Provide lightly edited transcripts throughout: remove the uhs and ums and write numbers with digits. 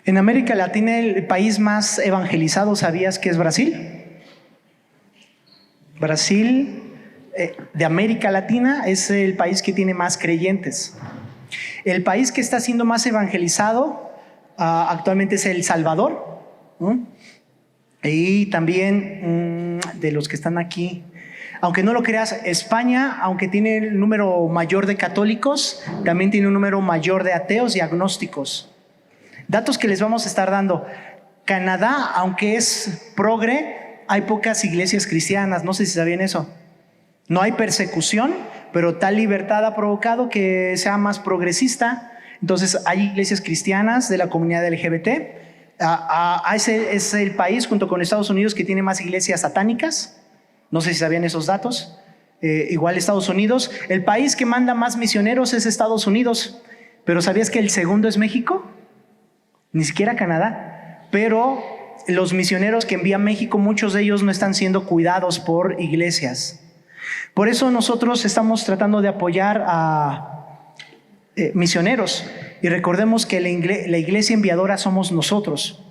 En América Latina, el país más evangelizado, ¿sabías que es Brasil? Brasil, de América Latina, es el país que tiene más creyentes. El país que está siendo más evangelizado actualmente es El Salvador, ¿no? Y también de los que están aquí, aunque no lo creas, España, aunque tiene el número mayor de católicos, también tiene un número mayor de ateos y agnósticos. Datos que les vamos a estar dando. Canadá, aunque es progre, hay pocas iglesias cristianas, no sé si sabían eso. No hay persecución, pero tal libertad ha provocado que sea más progresista. Entonces hay iglesias cristianas de la comunidad LGBT. Ese es el país junto con Estados Unidos que tiene más iglesias satánicas. No sé si sabían esos datos. Igual Estados Unidos. El país que manda más misioneros es Estados Unidos. Pero ¿sabías que el segundo es México? Ni siquiera Canadá. Pero los misioneros que envía México, muchos de ellos no están siendo cuidados por iglesias. Por eso nosotros estamos tratando de apoyar a misioneros. Y recordemos que la iglesia enviadora somos nosotros.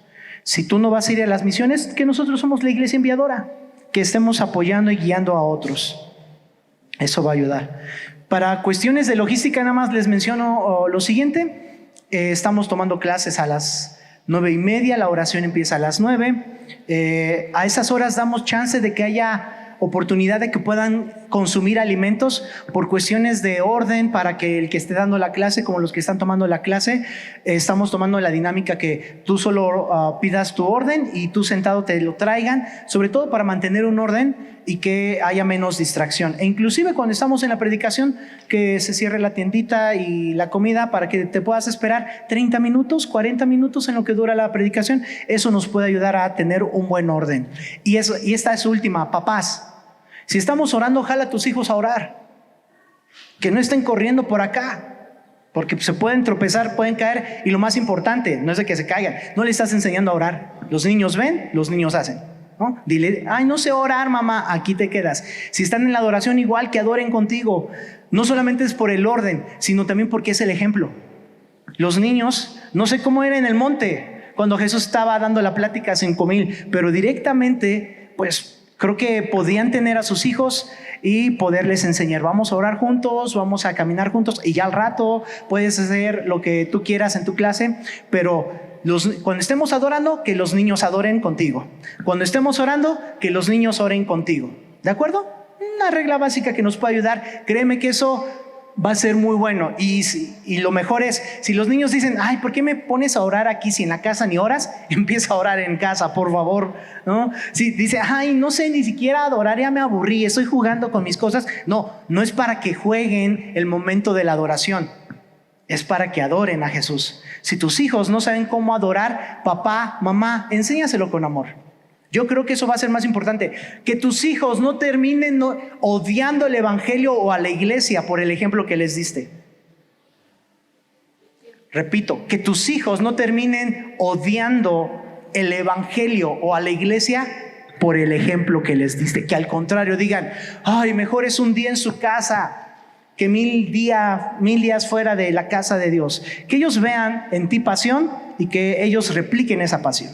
Si tú no vas a ir a las misiones, que nosotros somos la iglesia enviadora, que estemos apoyando y guiando a otros. Eso va a ayudar. Para cuestiones de logística, nada más les menciono lo siguiente. Estamos tomando clases a las 9:30, la oración empieza a las 9. A esas horas damos chance de que haya oportunidad de que puedan consumir alimentos por cuestiones de orden, para que el que esté dando la clase, como los que están tomando la clase, estamos tomando la dinámica que tú solo pidas tu orden y tú sentado te lo traigan, sobre todo para mantener un orden y que haya menos distracción. E inclusive cuando estamos en la predicación, que se cierre la tiendita y la comida para que te puedas esperar 30 minutos, 40 minutos en lo que dura la predicación. Eso nos puede ayudar a tener un buen orden. Y esta es última, papás. Si estamos orando, jala a tus hijos a orar. Que no estén corriendo por acá, porque se pueden tropezar, pueden caer. Y lo más importante, no es de que se caigan, no le estás enseñando a orar. Los niños ven, los niños hacen, ¿no? Dile, ay, no sé orar, mamá, aquí te quedas. Si están en la adoración, igual que adoren contigo. No solamente es por el orden, sino también porque es el ejemplo. Los niños, no sé cómo era en el monte, cuando Jesús estaba dando la plática a 5,000, pero directamente, pues, creo que podían tener a sus hijos y poderles enseñar. Vamos a orar juntos, vamos a caminar juntos, y ya al rato puedes hacer lo que tú quieras en tu clase, pero cuando estemos adorando, que los niños adoren contigo. Cuando estemos orando, que los niños oren contigo. ¿De acuerdo? Una regla básica que nos puede ayudar. Créeme que eso va a ser muy bueno. Y lo mejor es, si los niños dicen, ay, ¿por qué me pones a orar aquí si en la casa ni oras? Empieza a orar en casa, por favor, ¿no? Si dice, ay, no sé ni siquiera adorar, ya me aburrí, estoy jugando con mis cosas. No es para que jueguen el momento de la adoración. Es para que adoren a Jesús. Si tus hijos no saben cómo adorar, papá, mamá, enséñaselo con amor. Yo creo que eso va a ser más importante. Que tus hijos no terminen odiando el evangelio o a la iglesia por el ejemplo que les diste. Repito, que tus hijos no terminen odiando el evangelio o a la iglesia por el ejemplo que les diste. Que al contrario digan, ay, mejor es un día en su casa que 1000 días fuera de la casa de Dios. Que ellos vean en ti pasión y que ellos repliquen esa pasión.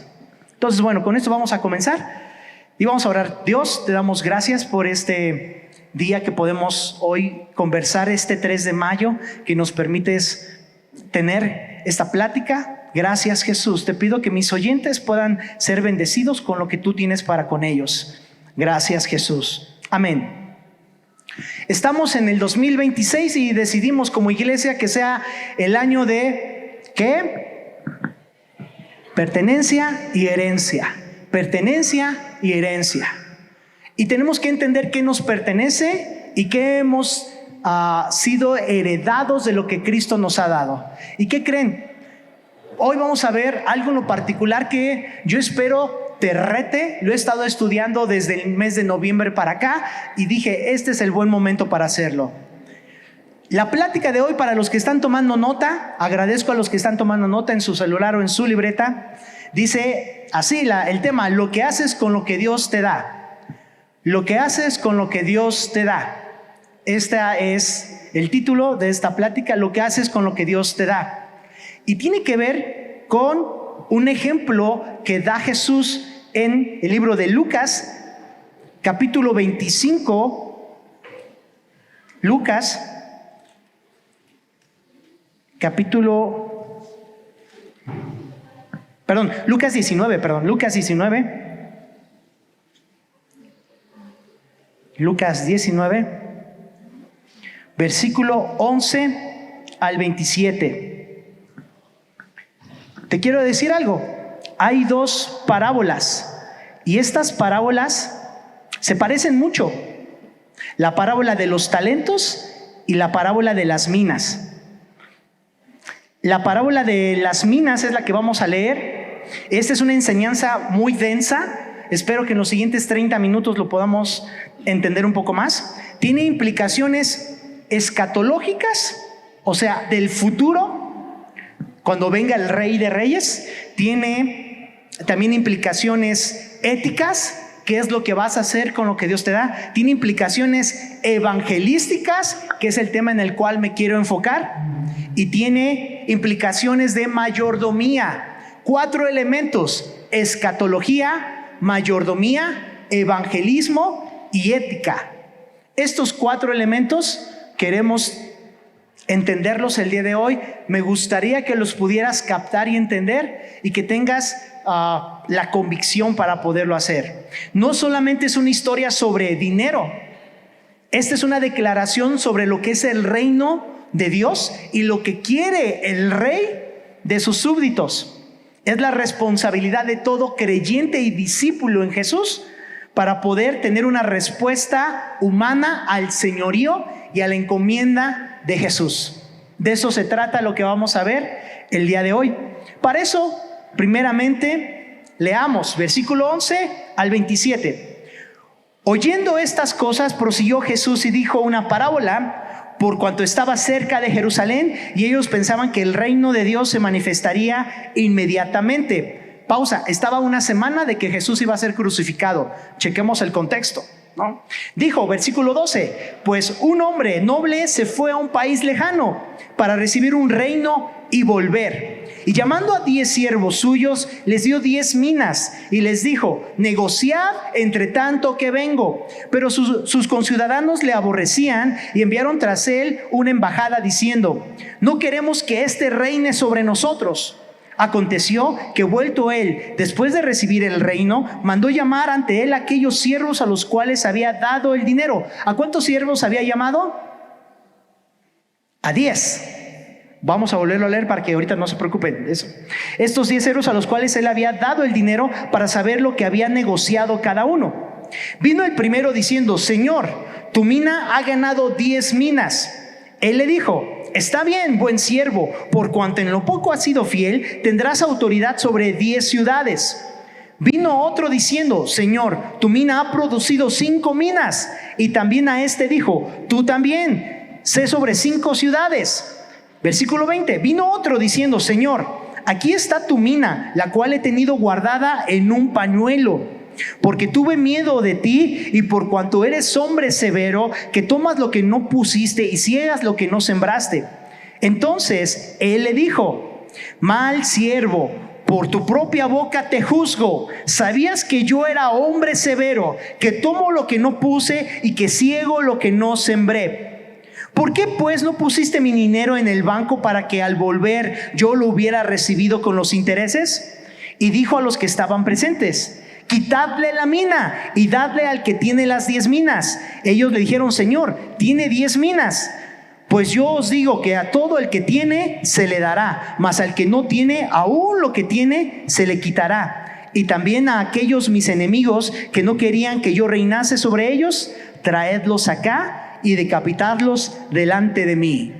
Entonces, bueno, con esto vamos a comenzar y vamos a orar. Dios, te damos gracias por este día que podemos hoy conversar, este 3 de mayo, que nos permites tener esta plática. Gracias, Jesús. Te pido que mis oyentes puedan ser bendecidos con lo que tú tienes para con ellos. Gracias, Jesús. Amén. Estamos en el 2026 y decidimos como iglesia que sea el año de ¿qué? Pertenencia y herencia. Pertenencia y herencia. Y tenemos que entender qué nos pertenece y qué hemos sido heredados de lo que Cristo nos ha dado. ¿Y qué creen? Hoy vamos a ver algo en lo particular que yo espero te rete. Lo he estado estudiando desde el mes de noviembre para acá y dije, este es el buen momento para hacerlo. La plática de hoy, para los que están tomando nota, agradezco a los que están tomando nota en su celular o en su libreta, dice así el tema: lo que haces con lo que Dios te da. Lo que haces con lo que Dios te da. Este es el título de esta plática, lo que haces con lo que Dios te da. Y tiene que ver con un ejemplo que da Jesús en el libro de Lucas, capítulo 25. Lucas 19. Lucas 19, versículo 11 al 27. Te quiero decir algo. Hay dos parábolas y estas parábolas se parecen mucho. La parábola de los talentos y la parábola de las minas. La parábola de las minas es la que vamos a leer. Esta es una enseñanza muy densa. Espero que en los siguientes 30 minutos lo podamos entender un poco más. Tiene implicaciones escatológicas, o sea, del futuro, cuando venga el Rey de Reyes. Tiene también implicaciones éticas, qué es lo que vas a hacer con lo que Dios te da. Tiene implicaciones evangelísticas, que es el tema en el cual me quiero enfocar. Y tiene implicaciones de mayordomía. 4 elementos: escatología, mayordomía, evangelismo y ética. Estos 4 elementos queremos entenderlos el día de hoy. Me gustaría que los pudieras captar y entender y que tengas la convicción para poderlo hacer. No solamente es una historia sobre dinero. Esta es una declaración sobre lo que es el reino de Dios y lo que quiere el rey de sus súbditos. Es la responsabilidad de todo creyente y discípulo en Jesús para poder tener una respuesta humana al señorío y a la encomienda de Jesús. De eso se trata lo que vamos a ver el día de hoy. Para eso, primeramente, leamos versículo 11 al 27. Oyendo estas cosas, prosiguió Jesús y dijo una parábola, por cuanto estaba cerca de Jerusalén y ellos pensaban que el reino de Dios se manifestaría inmediatamente. Pausa. Estaba una semana de que Jesús iba a ser crucificado. Chequemos el contexto, ¿no? Dijo, versículo 12, pues un hombre noble se fue a un país lejano para recibir un reino y volver. Y llamando a 10 siervos suyos, les dio 10 minas y les dijo, negociad entre tanto que vengo. Pero sus conciudadanos le aborrecían y enviaron tras él una embajada diciendo, no queremos que éste reine sobre nosotros. Aconteció que vuelto él, después de recibir el reino, mandó llamar ante él a aquellos siervos a los cuales había dado el dinero. ¿A cuántos siervos había llamado? A 10. Vamos a volverlo a leer para que ahorita no se preocupen de eso. Estos 10 siervos a los cuales él había dado el dinero para saber lo que había negociado cada uno. Vino el primero diciendo, Señor, tu mina ha ganado 10 minas. Él le dijo, está bien, buen siervo, por cuanto en lo poco has sido fiel, tendrás autoridad sobre 10 ciudades. Vino otro diciendo, Señor, tu mina ha producido 5 minas. Y también a este dijo, tú también, sé sobre 5 ciudades. Versículo 20, vino otro diciendo, Señor, aquí está tu mina, la cual he tenido guardada en un pañuelo, porque tuve miedo de ti y por cuanto eres hombre severo, que tomas lo que no pusiste y ciegas lo que no sembraste. Entonces él le dijo, mal siervo, por tu propia boca te juzgo. ¿Sabías que yo era hombre severo, que tomo lo que no puse y que ciego lo que no sembré? ¿Por qué pues no pusiste mi dinero en el banco para que al volver yo lo hubiera recibido con los intereses? Y dijo a los que estaban presentes, quitadle la mina y dadle al que tiene las 10 minas. Ellos le dijeron, Señor, tiene 10 minas. Pues yo os digo que a todo el que tiene se le dará, mas al que no tiene, aún lo que tiene se le quitará. Y también a aquellos mis enemigos que no querían que yo reinase sobre ellos, traedlos acá y decapitadlos delante de mí.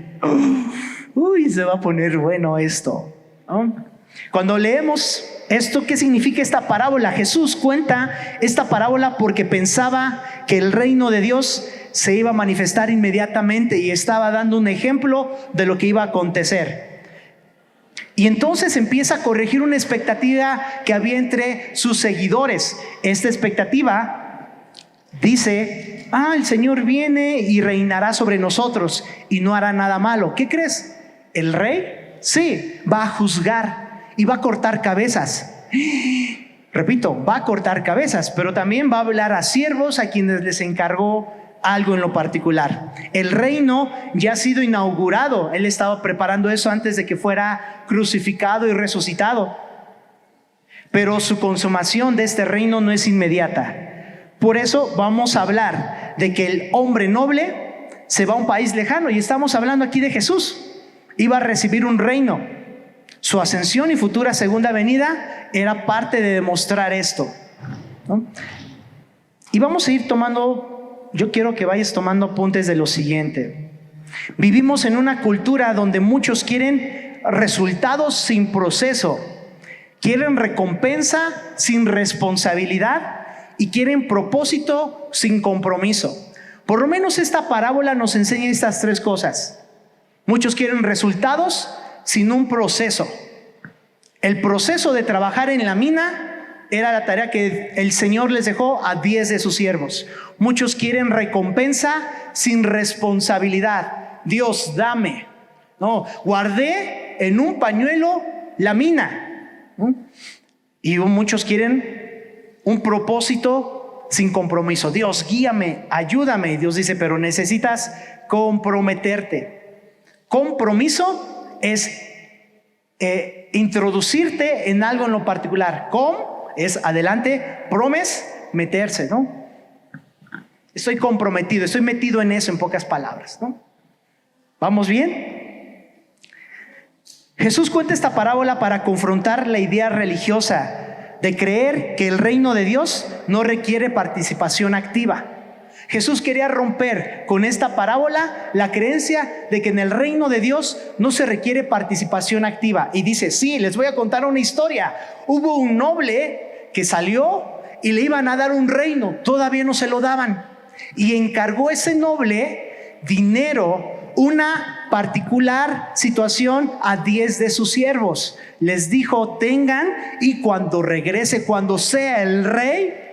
Uy, se va a poner bueno esto, ¿no? Cuando leemos esto, ¿qué significa esta parábola? Jesús cuenta esta parábola porque pensaba que el reino de Dios se iba a manifestar inmediatamente y estaba dando un ejemplo de lo que iba a acontecer. Y entonces empieza a corregir una expectativa que había entre sus seguidores. Esta expectativa dice, el Señor viene y reinará sobre nosotros y no hará nada malo. ¿Qué crees? ¿El rey? Sí, va a juzgar y va a cortar cabezas. Repito, va a cortar cabezas, pero también va a hablar a siervos a quienes les encargó algo en lo particular. El reino ya ha sido inaugurado. Él estaba preparando eso antes de que fuera crucificado y resucitado. Pero su consumación de este reino no es inmediata. Por eso vamos a hablar de que el hombre noble se va a un país lejano, y estamos hablando aquí de Jesús. Iba a recibir un reino. Su ascensión y futura segunda venida era parte de demostrar esto, ¿no? Y vamos a ir tomando, yo quiero que vayas tomando apuntes de lo siguiente. Vivimos en una cultura donde muchos quieren resultados sin proceso, quieren recompensa sin responsabilidad y quieren propósito sin compromiso. Por lo menos esta parábola nos enseña estas tres cosas. Muchos quieren resultados sin un proceso. El proceso de trabajar en la mina era la tarea que el Señor les dejó a 10 de sus siervos. Muchos quieren recompensa sin responsabilidad. Dios, dame. No, guardé en un pañuelo la mina. Y muchos quieren un propósito sin compromiso. Dios, guíame, ayúdame. Y Dios dice, pero necesitas comprometerte. Compromiso es introducirte en algo en lo particular. Es adelante, promes, meterse, ¿no? Estoy comprometido, estoy metido en eso, en pocas palabras, ¿no? ¿Vamos bien? Jesús cuenta esta parábola para confrontar la idea religiosa de creer que el reino de Dios no requiere participación activa. Jesús quería romper con esta parábola la creencia de que en el reino de Dios no se requiere participación activa. Y dice, sí, les voy a contar una historia. Hubo un noble que salió y le iban a dar un reino, todavía no se lo daban. Y encargó ese noble dinero, una particular situación, a 10 de sus siervos. Les dijo, tengan, y cuando regrese, cuando sea el rey,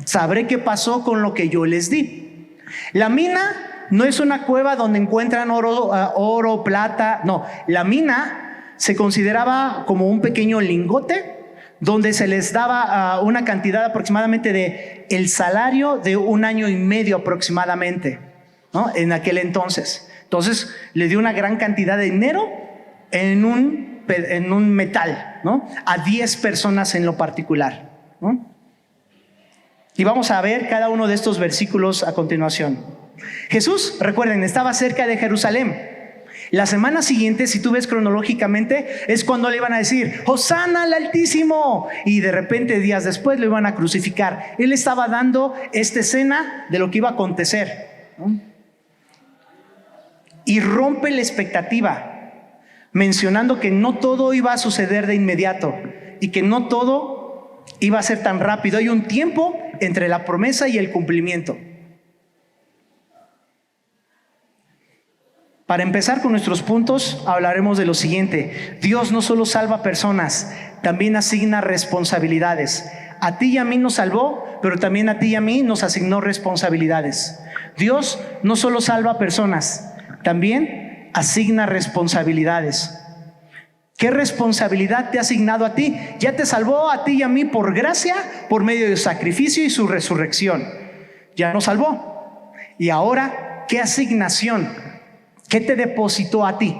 sabré qué pasó con lo que yo les di. La mina no es una cueva donde encuentran oro, plata. No, la mina se consideraba como un pequeño lingote donde se les daba una cantidad aproximadamente de el salario de 1 año y medio aproximadamente, ¿no? En aquel entonces. Entonces le dio una gran cantidad de dinero en un metal, ¿no? A 10 personas en lo particular, ¿no? Y vamos a ver cada uno de estos versículos a continuación. Jesús, recuerden, estaba cerca de Jerusalén. La semana siguiente, si tú ves cronológicamente, es cuando le iban a decir, Hosana al Altísimo. Y de repente, días después, lo iban a crucificar. Él estaba dando esta escena de lo que iba a acontecer, ¿no? Y rompe la expectativa, mencionando que no todo iba a suceder de inmediato y que no todo iba a ser tan rápido. Hay un tiempo entre la promesa y el cumplimiento. Para empezar con nuestros puntos, hablaremos de lo siguiente. Dios no solo salva personas, también asigna responsabilidades. A ti y a mí nos salvó, pero también a ti y a mí nos asignó responsabilidades. Dios no solo salva personas, también asigna responsabilidades. ¿Qué responsabilidad te ha asignado a ti? Ya te salvó a ti y a mí por gracia, por medio de su sacrificio y su resurrección. Ya nos salvó. Y ahora, ¿qué asignación? ¿Qué te depositó a ti?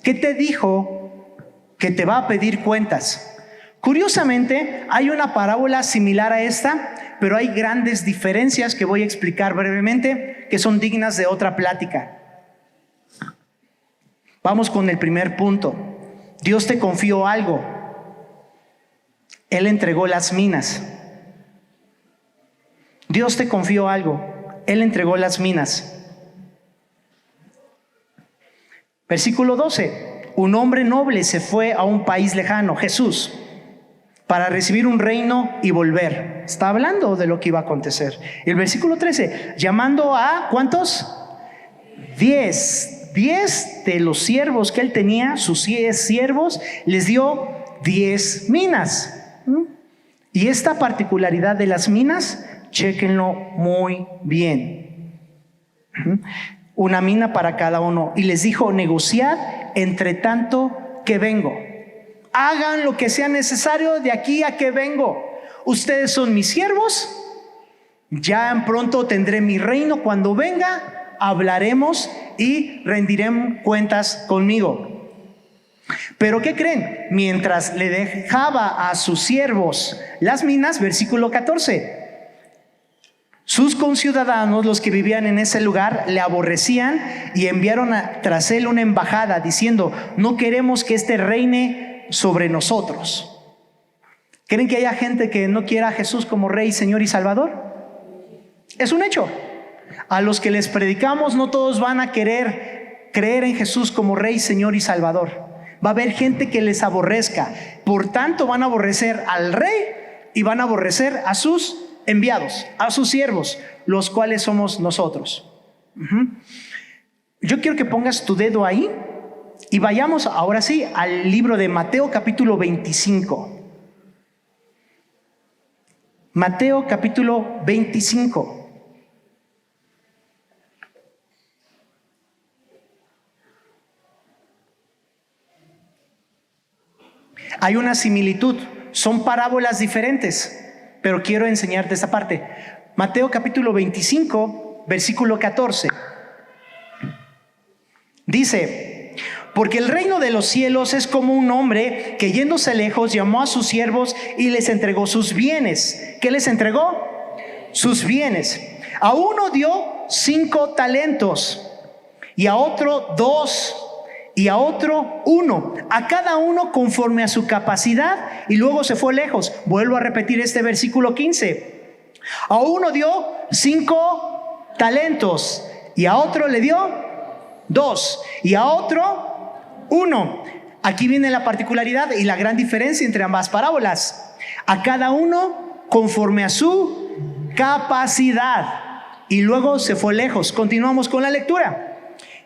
¿Qué te dijo que te va a pedir cuentas? Curiosamente, hay una parábola similar a esta, pero hay grandes diferencias que voy a explicar brevemente, que son dignas de otra plática. Vamos con el primer punto. Dios te confió algo. Él entregó las minas. Dios te confió algo. Él entregó las minas. Versículo 12. Un hombre noble se fue a un país lejano, Jesús, para recibir un reino y volver. Está hablando de lo que iba a acontecer. El versículo 13. Llamando a, ¿cuántos? 10 de los siervos que él tenía, sus 10 siervos, les dio 10 minas. Y esta particularidad de las minas, chéquenlo muy bien. Una mina para cada uno. Y les dijo, negociad entre tanto que vengo. Hagan lo que sea necesario de aquí a que vengo. Ustedes son mis siervos. Ya pronto tendré mi reino. Cuando venga, hablaremos y rendiremos cuentas conmigo. Pero ¿qué creen? Mientras le dejaba a sus siervos las minas, versículo 14, sus conciudadanos, los que vivían en ese lugar, le aborrecían y enviaron tras él una embajada diciendo: no queremos que este reine sobre nosotros. ¿Creen que haya gente que no quiera a Jesús como Rey, Señor y Salvador? Es un hecho. A los que les predicamos, no todos van a querer creer en Jesús como Rey, Señor y Salvador. Va a haber gente que les aborrezca. Por tanto, van a aborrecer al Rey y van a aborrecer a sus enviados, a sus siervos, los cuales somos nosotros. Yo quiero que pongas tu dedo ahí y vayamos ahora sí al libro de Mateo capítulo 25. Mateo capítulo 25. Hay una similitud, son parábolas diferentes, pero quiero enseñarte esta parte. Mateo capítulo 25, versículo 14. Dice: porque el reino de los cielos es como un hombre que, yéndose lejos, llamó a sus siervos y les entregó sus bienes. ¿Qué les entregó? Sus bienes. A uno dio 5 talentos, y a otro 2, y a otro 1, a cada uno conforme a su capacidad, y luego se fue lejos. Vuelvo a repetir este versículo 15. A uno dio 5 talentos, y a otro le dio 2, y a otro 1. Aquí viene la particularidad y la gran diferencia entre ambas parábolas. A cada uno conforme a su capacidad, y luego se fue lejos. Continuamos con la lectura.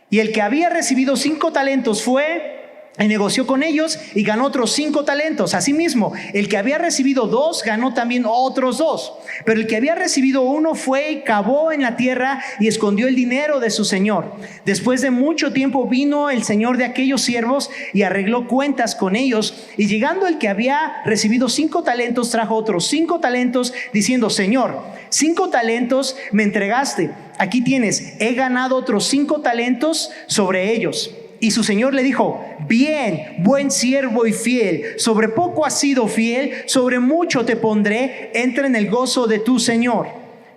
Y el que había recibido 5 talentos fue y negoció con ellos y ganó otros 5 talentos. Asimismo, el que había recibido 2 ganó también otros 2. Pero el que había recibido 1 fue y cavó en la tierra y escondió el dinero de su señor. Después de mucho tiempo vino el señor de aquellos siervos y arregló cuentas con ellos. Y llegando el que había recibido 5 talentos, trajo otros 5 talentos, diciendo: Señor, 5 talentos me entregaste. Aquí tienes, he ganado otros 5 talentos sobre ellos. Y su señor le dijo: bien, buen siervo y fiel, sobre poco has sido fiel, sobre mucho te pondré, entra en el gozo de tu señor.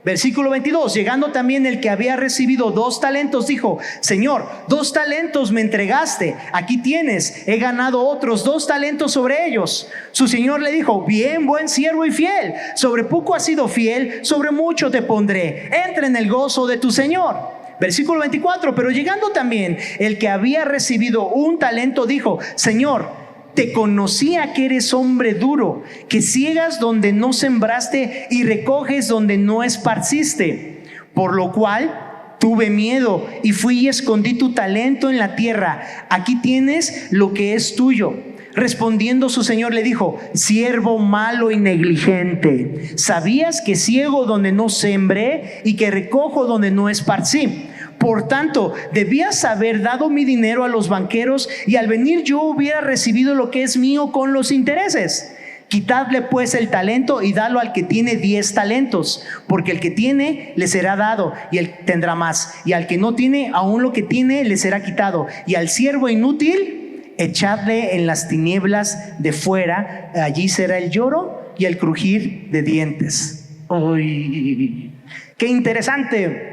Versículo 22, llegando también el que había recibido 2 talentos, dijo: Señor, 2 talentos me entregaste, aquí tienes, he ganado otros 2 talentos sobre ellos. Su señor le dijo: bien, buen siervo y fiel, sobre poco has sido fiel, sobre mucho te pondré, entra en el gozo de tu señor. Versículo 24, pero llegando también el que había recibido 1 talento, dijo: Señor, te conocía que eres hombre duro, que ciegas donde no sembraste y recoges donde no esparciste. Por lo cual tuve miedo y fui y escondí tu talento en la tierra. Aquí tienes lo que es tuyo. Respondiendo su señor le dijo: siervo malo y negligente, ¿sabías que ciego donde no sembré y que recojo donde no esparcí? Por tanto, debías haber dado mi dinero a los banqueros y al venir yo hubiera recibido lo que es mío con los intereses. Quitadle pues el talento y dalo al que tiene 10 talentos, porque el que tiene le será dado y él tendrá más, y al que no tiene, aún lo que tiene le será quitado. Y al siervo inútil echadle en las tinieblas de fuera, allí será el lloro y el crujir de dientes. ¡Uy! ¡Qué interesante!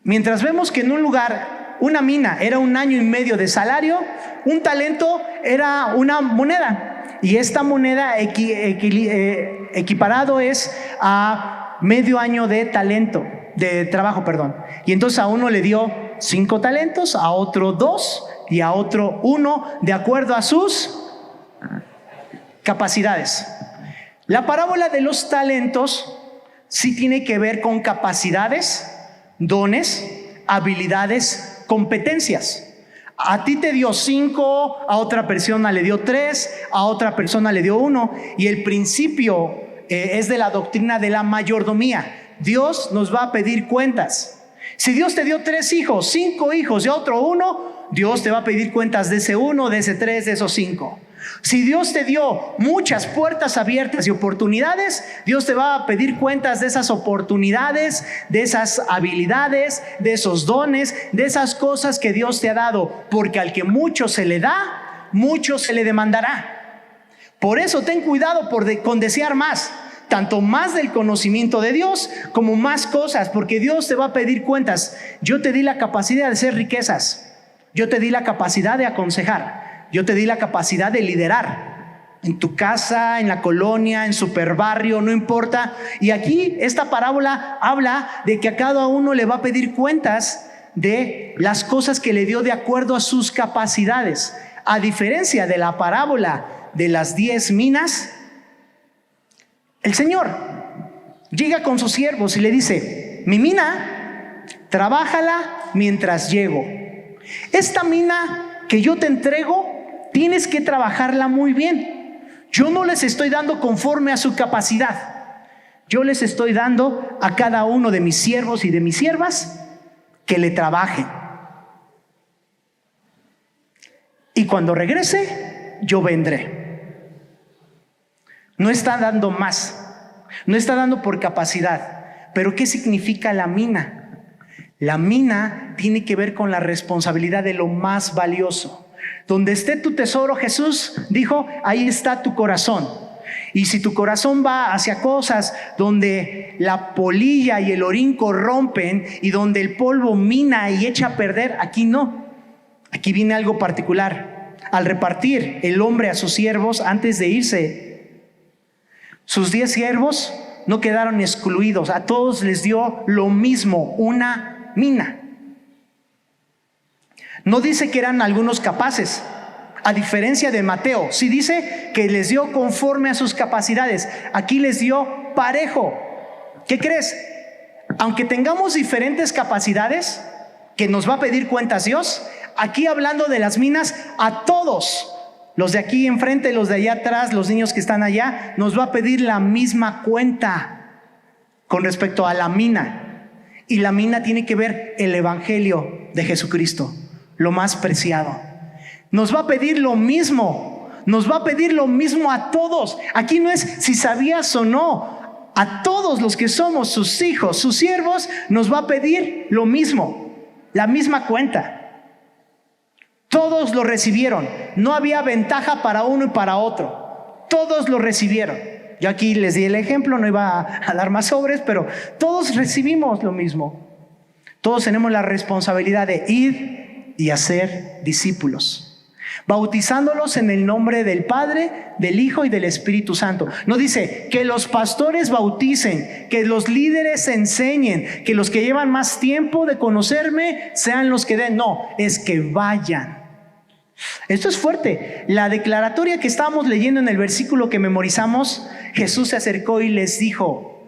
Mientras vemos que en un lugar, una mina era 1 año y medio de salario, un talento era una moneda. Y esta moneda equiparado es a medio año de talento, de trabajo, perdón. Y entonces a uno le dio 5 talentos, a otro 2 y a otro 1, de acuerdo a sus capacidades. La parábola de los talentos sí tiene que ver con capacidades, dones, habilidades, competencias. A ti te dio 5, a otra persona le dio 3, a otra persona le dio 1. Y el principio es de la doctrina de la mayordomía. Dios nos va a pedir cuentas. Si Dios te dio 3 hijos, 5 hijos y otro 1, Dios te va a pedir cuentas de ese 1, de ese 3, de esos 5. Si Dios te dio muchas puertas abiertas y oportunidades, Dios te va a pedir cuentas de esas oportunidades, de esas habilidades, de esos dones, de esas cosas que Dios te ha dado, porque al que mucho se le da, mucho se le demandará. Por eso ten cuidado con desear más, tanto más del conocimiento de Dios como más cosas, porque Dios te va a pedir cuentas. Yo te di la capacidad de hacer riquezas, yo te di la capacidad de aconsejar, yo te di la capacidad de liderar en tu casa, en la colonia, en superbarrio, no importa. Y aquí esta parábola habla de que a cada uno le va a pedir cuentas de las cosas que le dio de acuerdo a sus capacidades. A diferencia de la parábola de las 10 minas, el Señor llega con sus siervos y le dice: mi mina, trabájala mientras llego. Esta mina que yo te entrego, tienes que trabajarla muy bien. Yo no les estoy dando conforme a su capacidad. Yo les estoy dando a cada uno de mis siervos y de mis siervas que le trabajen. Y cuando regrese, yo vendré. No está dando más, no está dando por capacidad. Pero ¿qué significa la mina? La mina tiene que ver con la responsabilidad de lo más valioso. Donde esté tu tesoro, Jesús dijo, ahí está tu corazón. Y si tu corazón va hacia cosas donde la polilla y el orín corrompen y donde el polvo mina y echa a perder, aquí no. Aquí viene algo particular. Al repartir el hombre a sus siervos antes de irse, sus 10 siervos no quedaron excluidos. A todos les dio lo mismo, una mina. No dice que eran algunos capaces, a diferencia de Mateo. Sí dice que les dio conforme a sus capacidades. Aquí les dio parejo. ¿Qué crees? Aunque tengamos diferentes capacidades que nos va a pedir cuentas Dios, aquí hablando de las minas, a todos, los de aquí enfrente, los de allá atrás, los niños que están allá, nos va a pedir la misma cuenta con respecto a la mina. Y la mina tiene que ver el evangelio de Jesucristo, lo más preciado. Nos va a pedir lo mismo, nos va a pedir lo mismo a todos. Aquí no es si sabías o no, a todos los que somos sus hijos, sus siervos, nos va a pedir lo mismo, la misma cuenta. Todos lo recibieron, no había ventaja para uno y para otro, todos lo recibieron. Yo aquí les di el ejemplo, no iba a dar más sobres, pero todos recibimos lo mismo. Todos tenemos la responsabilidad de ir y hacer discípulos, bautizándolos en el nombre del Padre, del Hijo y del Espíritu Santo. No dice que los pastores bauticen, que los líderes enseñen, que los que llevan más tiempo de conocerme sean los que den. No, es que vayan. Esto es fuerte. La declaratoria que estábamos leyendo en el versículo que memorizamos, Jesús se acercó y les dijo: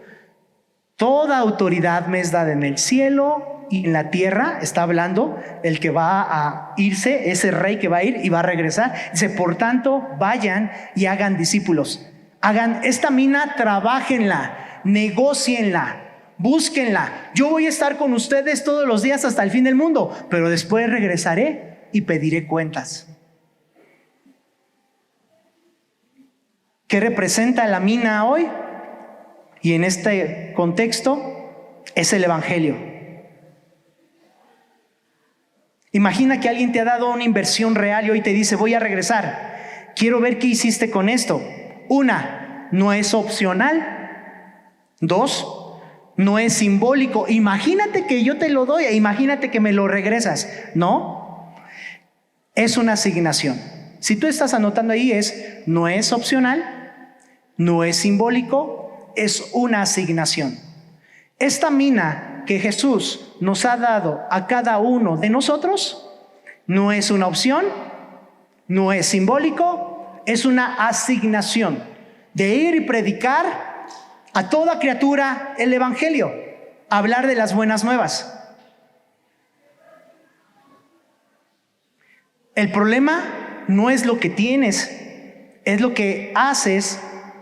toda autoridad me es dada en el cielo y en la tierra. Está hablando el que va a irse, ese rey que va a ir y va a regresar. Dice: por tanto, vayan y hagan discípulos. Hagan esta mina, trabájenla, negócienla, búsquenla. Yo voy a estar con ustedes todos los días hasta el fin del mundo, pero después regresaré y pediré cuentas. ¿Qué representa la mina hoy? Y en este contexto es el evangelio. Imagina que alguien te ha dado una inversión real y hoy te dice: voy a regresar, quiero ver qué hiciste con esto. 1, no es opcional. 2, no es simbólico. Imagínate que yo te lo doy, imagínate que me lo regresas. No, es una asignación. Si tú estás anotando ahí, no es opcional, no es simbólico, es una asignación. Esta mina que Jesús nos ha dado a cada uno de nosotros no es una opción, no es simbólico, es una asignación de ir y predicar a toda criatura el evangelio, hablar de las buenas nuevas. El problema no es lo que tienes, es lo que haces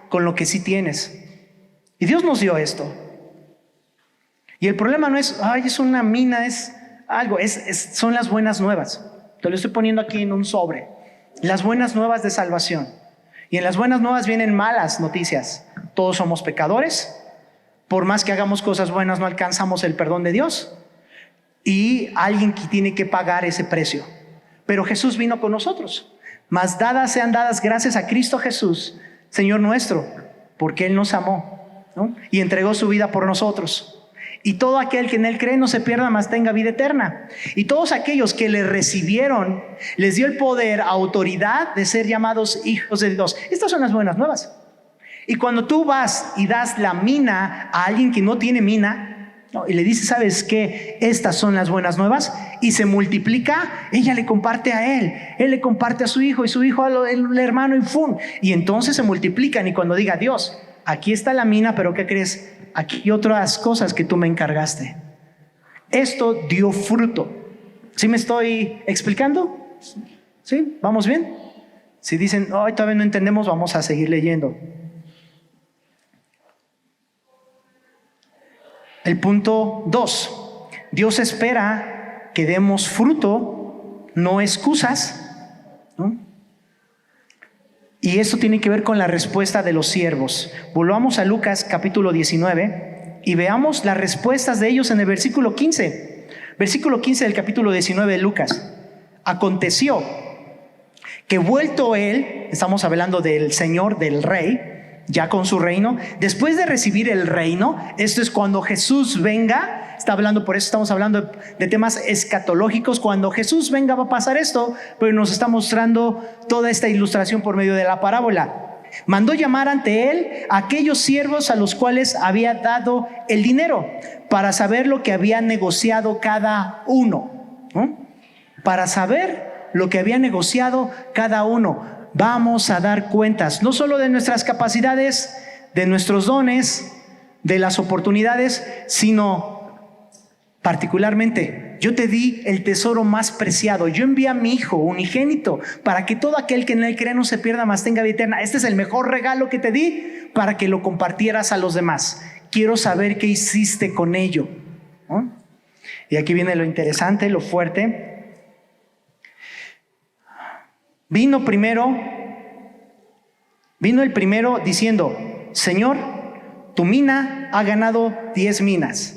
con lo que sí tienes. Y Dios nos dio esto. Y el problema no es, ay, es una mina, es algo, son las buenas nuevas. Te lo estoy poniendo aquí en un sobre. Las buenas nuevas de salvación. Y en las buenas nuevas vienen malas noticias. Todos somos pecadores. Por más que hagamos cosas buenas, no alcanzamos el perdón de Dios. Y alguien que tiene que pagar ese precio. Pero Jesús vino con nosotros. Mas dadas sean dadas gracias a Cristo Jesús, Señor nuestro, porque Él nos amó, ¿no? Y entregó su vida por nosotros. Y todo aquel que en Él cree no se pierda, mas tenga vida eterna. Y todos aquellos que le recibieron, les dio el poder, autoridad de ser llamados hijos de Dios. Estas son las buenas nuevas. Y cuando tú vas y das la mina a alguien que no tiene mina, ¿no? Y le dices, ¿sabes qué? Estas son las buenas nuevas. Y se multiplica, ella le comparte a él le comparte a su hijo, y su hijo al hermano, y ¡fum! Y entonces se multiplican. Y cuando diga, Dios, aquí está la mina, pero ¿qué crees? Aquí otras cosas que tú me encargaste. Esto dio fruto. ¿Sí me estoy explicando? ¿Sí? ¿Vamos bien? Si dicen, oh, todavía no entendemos, vamos a seguir leyendo. El punto 2. Dios espera que demos fruto, no excusas, ¿no? Y esto tiene que ver con la respuesta de los siervos. Volvamos a Lucas capítulo 19 y veamos las respuestas de ellos en el versículo 15. Versículo 15 del capítulo 19 de Lucas. Aconteció que vuelto él, estamos hablando del Señor, del Rey, ya con su reino, después de recibir el reino, esto es cuando Jesús venga. Está hablando, por eso estamos hablando de temas escatológicos. Cuando Jesús venga va a pasar esto, pero nos está mostrando toda esta ilustración por medio de la parábola. Mandó llamar ante él a aquellos siervos a los cuales había dado el dinero, para saber lo que había negociado cada uno, ¿no? Para saber lo que había negociado cada uno. Vamos a dar cuentas, no solo de nuestras capacidades, de nuestros dones, de las oportunidades, sino particularmente, yo te di el tesoro más preciado. Yo envié a mi Hijo unigénito para que todo aquel que en Él cree no se pierda, mas tenga vida eterna. Este es el mejor regalo que te di para que lo compartieras a los demás. Quiero saber qué hiciste con ello, ¿no? Y aquí viene lo interesante, lo fuerte. Vino el primero diciendo, Señor, tu mina ha ganado 10 minas.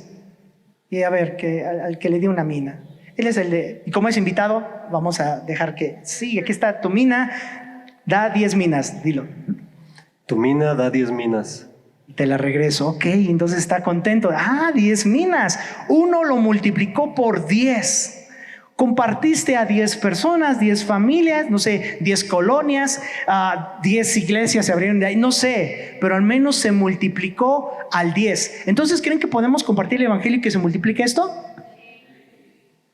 Y a ver, al que le dio una mina. Él es el de, y como es invitado, vamos a dejar que, sí, aquí está, tu mina da 10 minas, dilo. Tu mina da 10 minas. Te la regreso, ok, entonces está contento. 10 minas, uno lo multiplicó por 10. Compartiste a 10 personas, 10 familias, no sé, 10 colonias, 10 iglesias se abrieron de ahí, no sé, pero al menos se multiplicó al 10. Entonces, ¿creen que podemos compartir el evangelio y que se multiplique esto?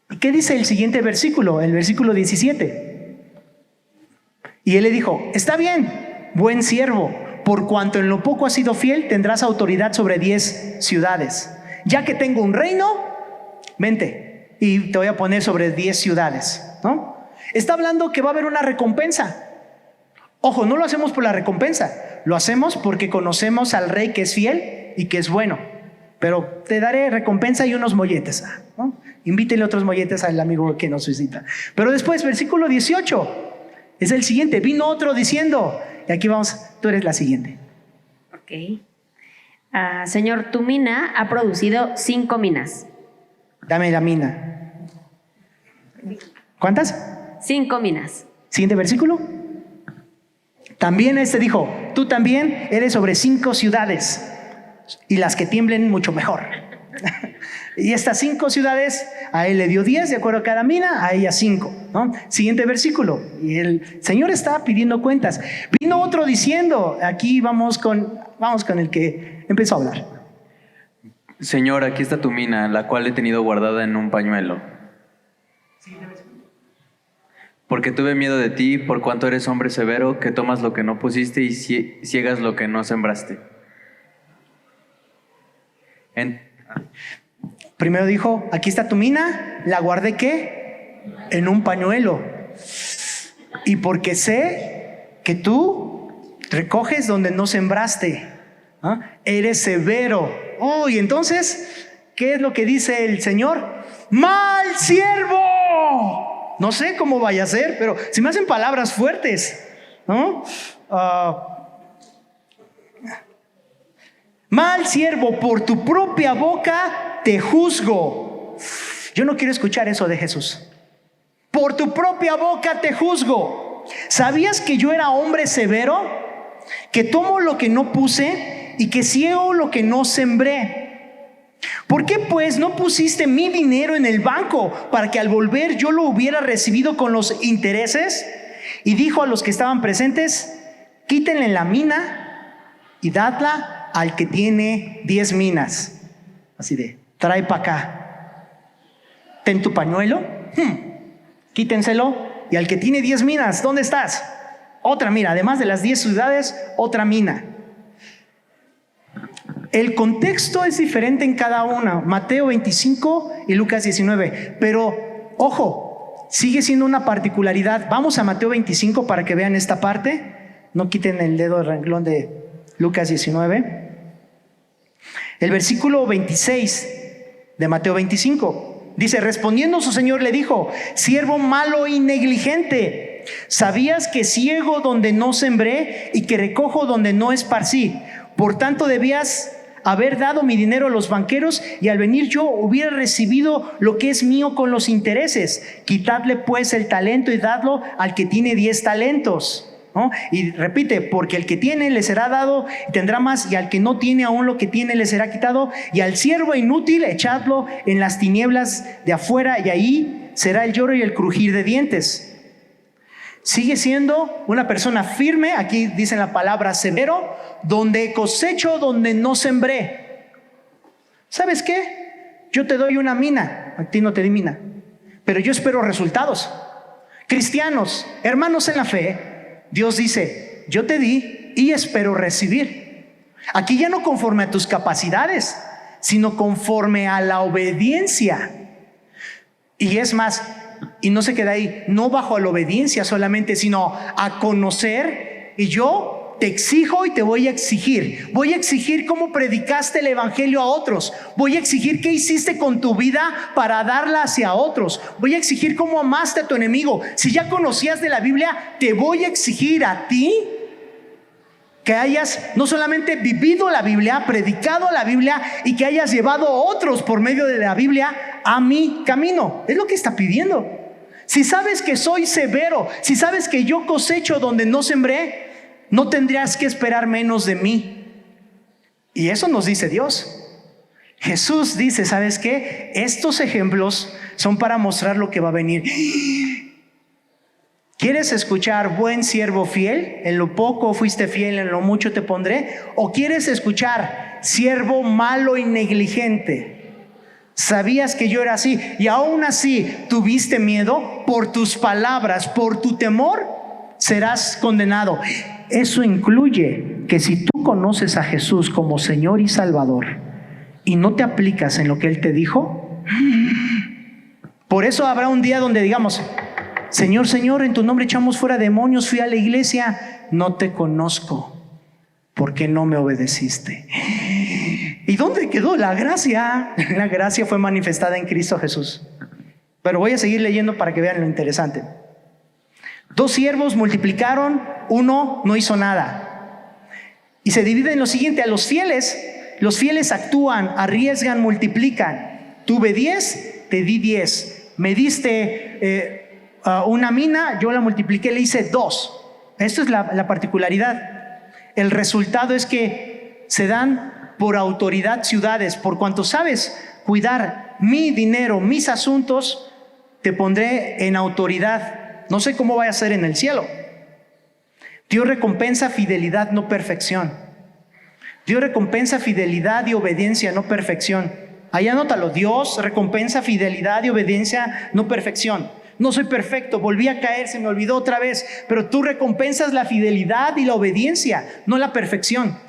¿Y qué dice el siguiente versículo? El versículo 17. Y él le dijo, está bien, buen siervo, por cuanto en lo poco has sido fiel, tendrás autoridad sobre 10 ciudades. Ya que tengo un reino, vente. Y te voy a poner sobre 10 ciudades, ¿no? Está hablando que va a haber una recompensa. Ojo, no lo hacemos por la recompensa, lo hacemos porque conocemos al Rey que es fiel y que es bueno. Pero te daré recompensa y unos molletes, ¿no? Invítele otros molletes al amigo que nos visita. Pero después, versículo 18, es el siguiente. Vino otro diciendo, y aquí vamos, tú eres la siguiente. Ok. Señor, tu mina ha producido 5 minas. Dame la mina. ¿Cuántas? 5 minas. Siguiente versículo. También este dijo, tú también eres sobre 5 ciudades, y las que tiemblen mucho mejor. Y estas 5 ciudades, a él le dio 10 de acuerdo a cada mina, a ella 5, ¿no? Siguiente versículo. Y el Señor está pidiendo cuentas. Vino otro diciendo, aquí vamos con el que empezó a hablar. Señor, aquí está tu mina, la cual he tenido guardada en un pañuelo. Porque tuve miedo de ti, por cuanto eres hombre severo, que tomas lo que no pusiste y ciegas lo que no sembraste. Primero dijo, aquí está tu mina, la guardé ¿qué? En un pañuelo. Y porque sé que tú recoges donde no sembraste, ¿ah? Eres severo. Y entonces, ¿qué es lo que dice el Señor? ¡Mal siervo! No sé cómo vaya a ser, pero se me hacen palabras fuertes, ¿no? Mal siervo, por tu propia boca te juzgo. Yo no quiero escuchar eso de Jesús. Por tu propia boca te juzgo. ¿Sabías que yo era hombre severo? Que tomo lo que no puse y que ciego lo que no sembré. ¿Por qué pues no pusiste mi dinero en el banco para que al volver yo lo hubiera recibido con los intereses? Y dijo a los que estaban presentes: quítenle la mina y dadla al que tiene 10 minas. Así de, trae para acá. Ten tu pañuelo, quítenselo. Y al que tiene 10 minas, ¿dónde estás? Otra mina, además de las 10 ciudades, otra mina. El contexto es diferente en cada una, Mateo 25 y Lucas 19, pero ojo, sigue siendo una particularidad. Vamos a Mateo 25 para que vean esta parte. No quiten el dedo del renglón de Lucas 19. El versículo 26 de Mateo 25 dice: respondiendo su señor le dijo: siervo malo y negligente, ¿sabías que ciego donde no sembré y que recojo donde no esparcí? Por tanto debías haber dado mi dinero a los banqueros, y al venir yo hubiera recibido lo que es mío con los intereses. Quitadle pues el talento y dadlo al que tiene 10 talentos. ¿No? Y repite: porque el que tiene le será dado y tendrá más, y al que no tiene aún lo que tiene le será quitado. Y al siervo inútil echadlo en las tinieblas de afuera, y ahí será el lloro y el crujir de dientes. Sigue siendo una persona firme, aquí dice la palabra severo, donde cosecho donde no sembré. ¿Sabes qué? Yo te doy una mina, a ti no te di mina, pero yo espero resultados. Cristianos, hermanos en la fe, Dios dice: yo te di y espero recibir. Aquí ya no conforme a tus capacidades, sino conforme a la obediencia. Y es más, y no se queda ahí, no bajo la obediencia solamente, sino a conocer. Y yo te exijo y te voy a exigir. Voy a exigir cómo predicaste el evangelio a otros. Voy a exigir qué hiciste con tu vida para darla hacia otros. Voy a exigir cómo amaste a tu enemigo. Si ya conocías de la Biblia, te voy a exigir a ti que hayas no solamente vivido la Biblia, predicado la Biblia, y que hayas llevado a otros por medio de la Biblia a mi camino. Es lo que está pidiendo. Si sabes que soy severo, si sabes que yo cosecho donde no sembré, no tendrías que esperar menos de mí. Y eso nos dice Dios. Jesús dice: ¿sabes qué? Estos ejemplos son para mostrar lo que va a venir. ¿Quieres escuchar buen siervo fiel? En lo poco fuiste fiel, en lo mucho te pondré. ¿O quieres escuchar siervo malo y negligente? Sabías que yo era así, y aún así tuviste miedo. Por tus palabras, por tu temor, serás condenado. Eso incluye que si tú conoces a Jesús como Señor y Salvador y no te aplicas en lo que Él te dijo, por eso habrá un día donde digamos: Señor, Señor, en tu nombre echamos fuera demonios, fui a la iglesia, no te conozco, porque no me obedeciste. ¿Y dónde quedó la gracia? La gracia fue manifestada en Cristo Jesús. Pero voy a seguir leyendo para que vean lo interesante. 2 siervos multiplicaron, uno no hizo nada. Y se divide en lo siguiente: a los fieles actúan, arriesgan, multiplican. Tuve 10, te di 10. Me diste una mina, yo la multipliqué, le hice 2. Esto es la particularidad. El resultado es que se dan por autoridad ciudades. Por cuanto sabes cuidar mi dinero, mis asuntos, te pondré en autoridad. No sé cómo vaya a ser en el cielo. Dios recompensa fidelidad, no perfección. Dios recompensa fidelidad y obediencia, no perfección. Ahí anótalo: Dios recompensa fidelidad y obediencia, no perfección. No soy perfecto, volví a caer, se me olvidó otra vez, pero tú recompensas la fidelidad y la obediencia, no la perfección.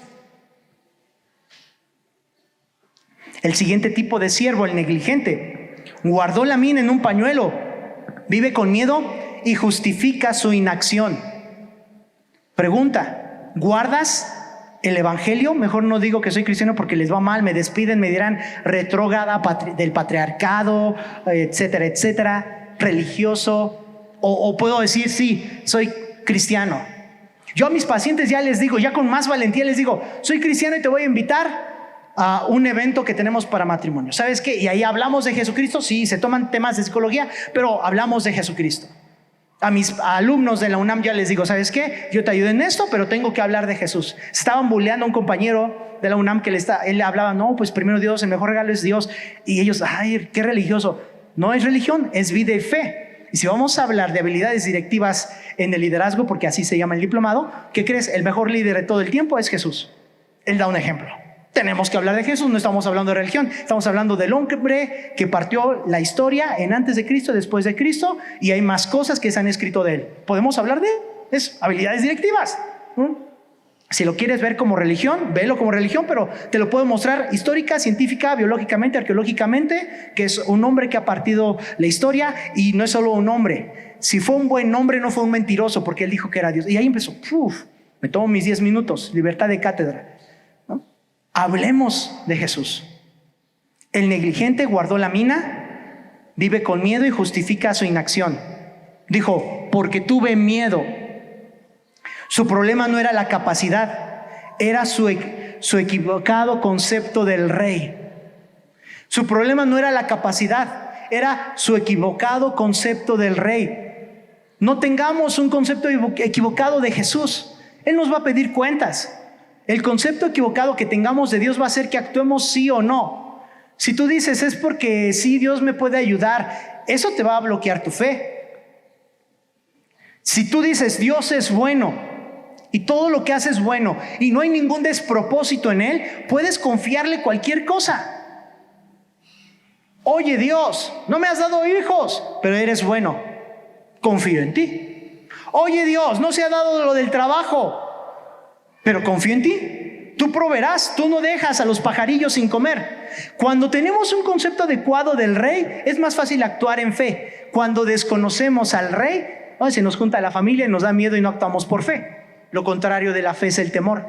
El siguiente tipo de siervo, el negligente, guardó la mina en un pañuelo, vive con miedo y justifica su inacción. Pregunta: ¿guardas el evangelio, mejor no digo que soy cristiano porque les va mal, me despiden, me dirán retrógrada del patriarcado, etcétera, etcétera, religioso, o puedo decir sí, soy cristiano. Yo a mis pacientes ya les digo, ya con más valentía les digo, soy cristiano y te voy a invitar a un evento que tenemos para matrimonio. ¿Sabes qué? Y ahí hablamos de Jesucristo, sí, se toman temas de psicología, pero hablamos de Jesucristo. A mis alumnos de la UNAM ya les digo, ¿sabes qué? Yo te ayudo en esto, pero tengo que hablar de Jesús. Estaban bulleando a un compañero de la UNAM que él le hablaba, no, pues primero Dios, el mejor regalo es Dios. Y ellos, ay, qué religioso. No es religión, es vida y fe. Y si vamos a hablar de habilidades directivas en el liderazgo, porque así se llama el diplomado, ¿qué crees? El mejor líder de todo el tiempo es Jesús. Él da un ejemplo. Tenemos que hablar de Jesús, no estamos hablando de religión, estamos hablando del hombre que partió la historia en antes de Cristo, después de Cristo, y hay más cosas que se han escrito de él. ¿Podemos hablar de él? Es habilidades directivas. Si lo quieres ver como religión, velo como religión, pero te lo puedo mostrar histórica, científica, biológicamente, arqueológicamente, que es un hombre que ha partido la historia, y no es solo un hombre. Si fue un buen hombre, no fue un mentiroso, porque él dijo que era Dios. Y ahí empezó, me tomo mis 10 minutos, libertad de cátedra. Hablemos de Jesús. El negligente guardó la mina, vive con miedo y justifica su inacción. Dijo, porque tuve miedo. Su problema no era la capacidad, era su equivocado concepto del rey. Su problema no era la capacidad, era su equivocado concepto del rey. No tengamos un concepto equivocado de Jesús. Él nos va a pedir cuentas. El concepto equivocado que tengamos de Dios va a hacer que actuemos sí o no. Si tú dices, es porque sí, Dios me puede ayudar, eso te va a bloquear tu fe. Si tú dices, Dios es bueno y todo lo que hace es bueno y no hay ningún despropósito en Él, puedes confiarle cualquier cosa. Oye, Dios, no me has dado hijos, pero eres bueno. Confío en ti. Oye, Dios, no se ha dado lo del trabajo, pero confío en ti. Tú proveerás, tú no dejas a los pajarillos sin comer. Cuando tenemos un concepto adecuado del rey, es más fácil actuar en fe. Cuando desconocemos al rey, se nos junta la familia y nos da miedo y no actuamos por fe. Lo contrario de la fe es el temor.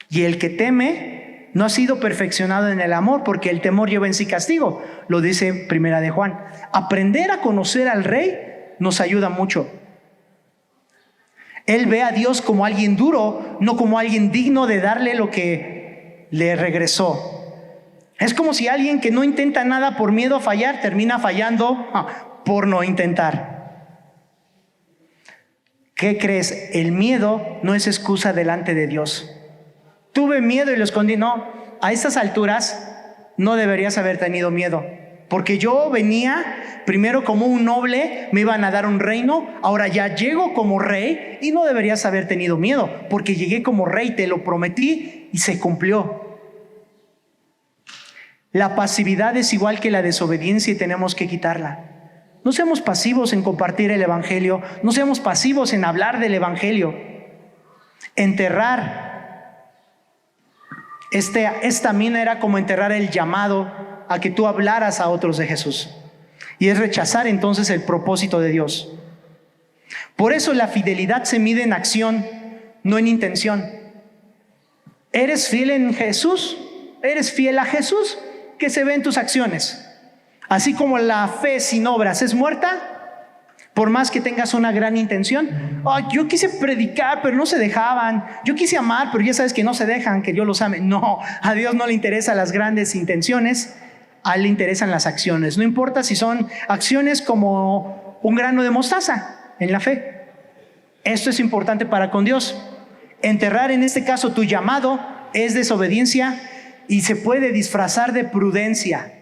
Y el que teme no ha sido perfeccionado en el amor, porque el temor lleva en sí castigo. Lo dice Primera de Juan. Aprender a conocer al rey nos ayuda mucho. Él ve a Dios como alguien duro, no como alguien digno de darle lo que le regresó. Es como si alguien que no intenta nada por miedo a fallar, termina fallando por no intentar. ¿Qué crees? El miedo no es excusa delante de Dios. Tuve miedo y lo escondí. No, a estas alturas no deberías haber tenido miedo. Porque yo venía primero como un noble, me iban a dar un reino, ahora ya llego como rey y no deberías haber tenido miedo, porque llegué como rey, te lo prometí y se cumplió. La pasividad es igual que la desobediencia y tenemos que quitarla. No seamos pasivos en compartir el evangelio, no seamos pasivos en hablar del evangelio. Enterrar esta mina era como enterrar el llamado a que tú hablaras a otros de Jesús. Y es rechazar entonces el propósito de Dios. Por eso la fidelidad se mide en acción, no en intención. ¿Eres fiel en Jesús? ¿Eres fiel a Jesús? Que se ve en tus acciones. Así como la fe sin obras es muerta, por más que tengas una gran intención. Yo quise predicar, pero no se dejaban. Yo quise amar, pero ya sabes que no se dejan que Dios los ame. No, a Dios no le interesan las grandes intenciones. A Él le interesan las acciones. No importa si son acciones como un grano de mostaza en la fe. Esto es importante para con Dios. Enterrar en este caso tu llamado es desobediencia y se puede disfrazar de prudencia.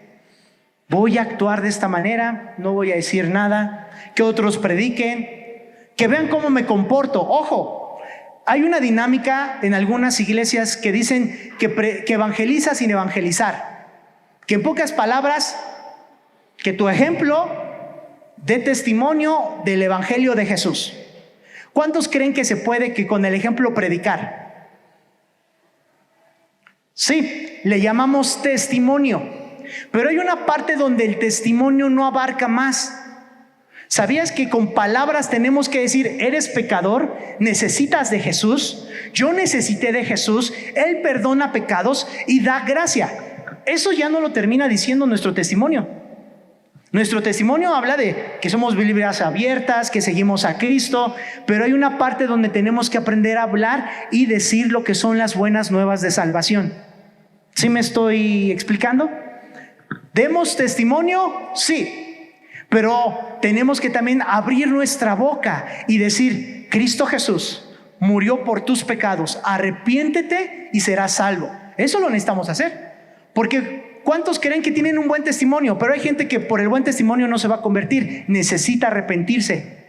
Voy a actuar de esta manera, no voy a decir nada, que otros prediquen, que vean cómo me comporto. Ojo, hay una dinámica en algunas iglesias que dicen que evangeliza sin evangelizar. Que en pocas palabras, que tu ejemplo dé testimonio del evangelio de Jesús. ¿Cuántos creen que se puede que con el ejemplo predicar? Sí, le llamamos testimonio. Pero hay una parte donde el testimonio no abarca más. ¿Sabías que con palabras tenemos que decir, eres pecador, necesitas de Jesús? Yo necesité de Jesús, Él perdona pecados y da gracia. Eso ya no lo termina diciendo nuestro testimonio. Nuestro testimonio habla de que somos Biblias abiertas, que seguimos a Cristo, pero hay una parte donde tenemos que aprender a hablar y decir lo que son las buenas nuevas de salvación. ¿Sí me estoy explicando? ¿Demos testimonio? Sí, pero tenemos que también abrir nuestra boca y decir: Cristo Jesús murió por tus pecados, arrepiéntete y serás salvo. Eso lo necesitamos hacer, porque ¿cuántos creen que tienen un buen testimonio? Pero hay gente que por el buen testimonio no se va a convertir, necesita arrepentirse.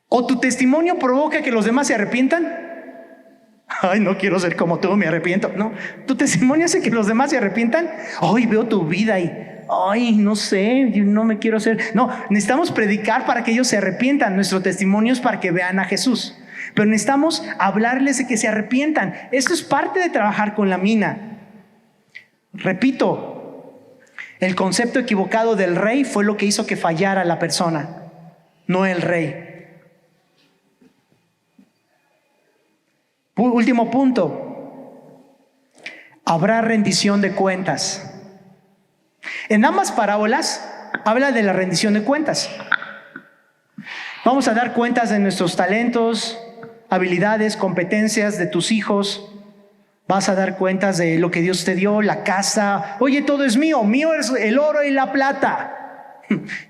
¿O tu testimonio provoca que los demás se arrepientan? Ay, no quiero ser como tú, me arrepiento. No, tu testimonio hace que los demás se arrepientan. Ay, veo tu vida y ay, no sé, yo no me quiero hacer. No, necesitamos predicar para que ellos se arrepientan. Nuestro testimonio es para que vean a Jesús, pero necesitamos hablarles de que se arrepientan. Esto es parte de trabajar con la mina. Repito, el concepto equivocado del rey fue lo que hizo que fallara la persona, no el rey. Último punto: habrá rendición de cuentas. En ambas parábolas habla de la rendición de cuentas. Vamos a dar cuentas de nuestros talentos, habilidades, competencias, de tus hijos. Vas a dar cuentas de lo que Dios te dio, la casa. Oye, todo es mío, mío es el oro y la plata.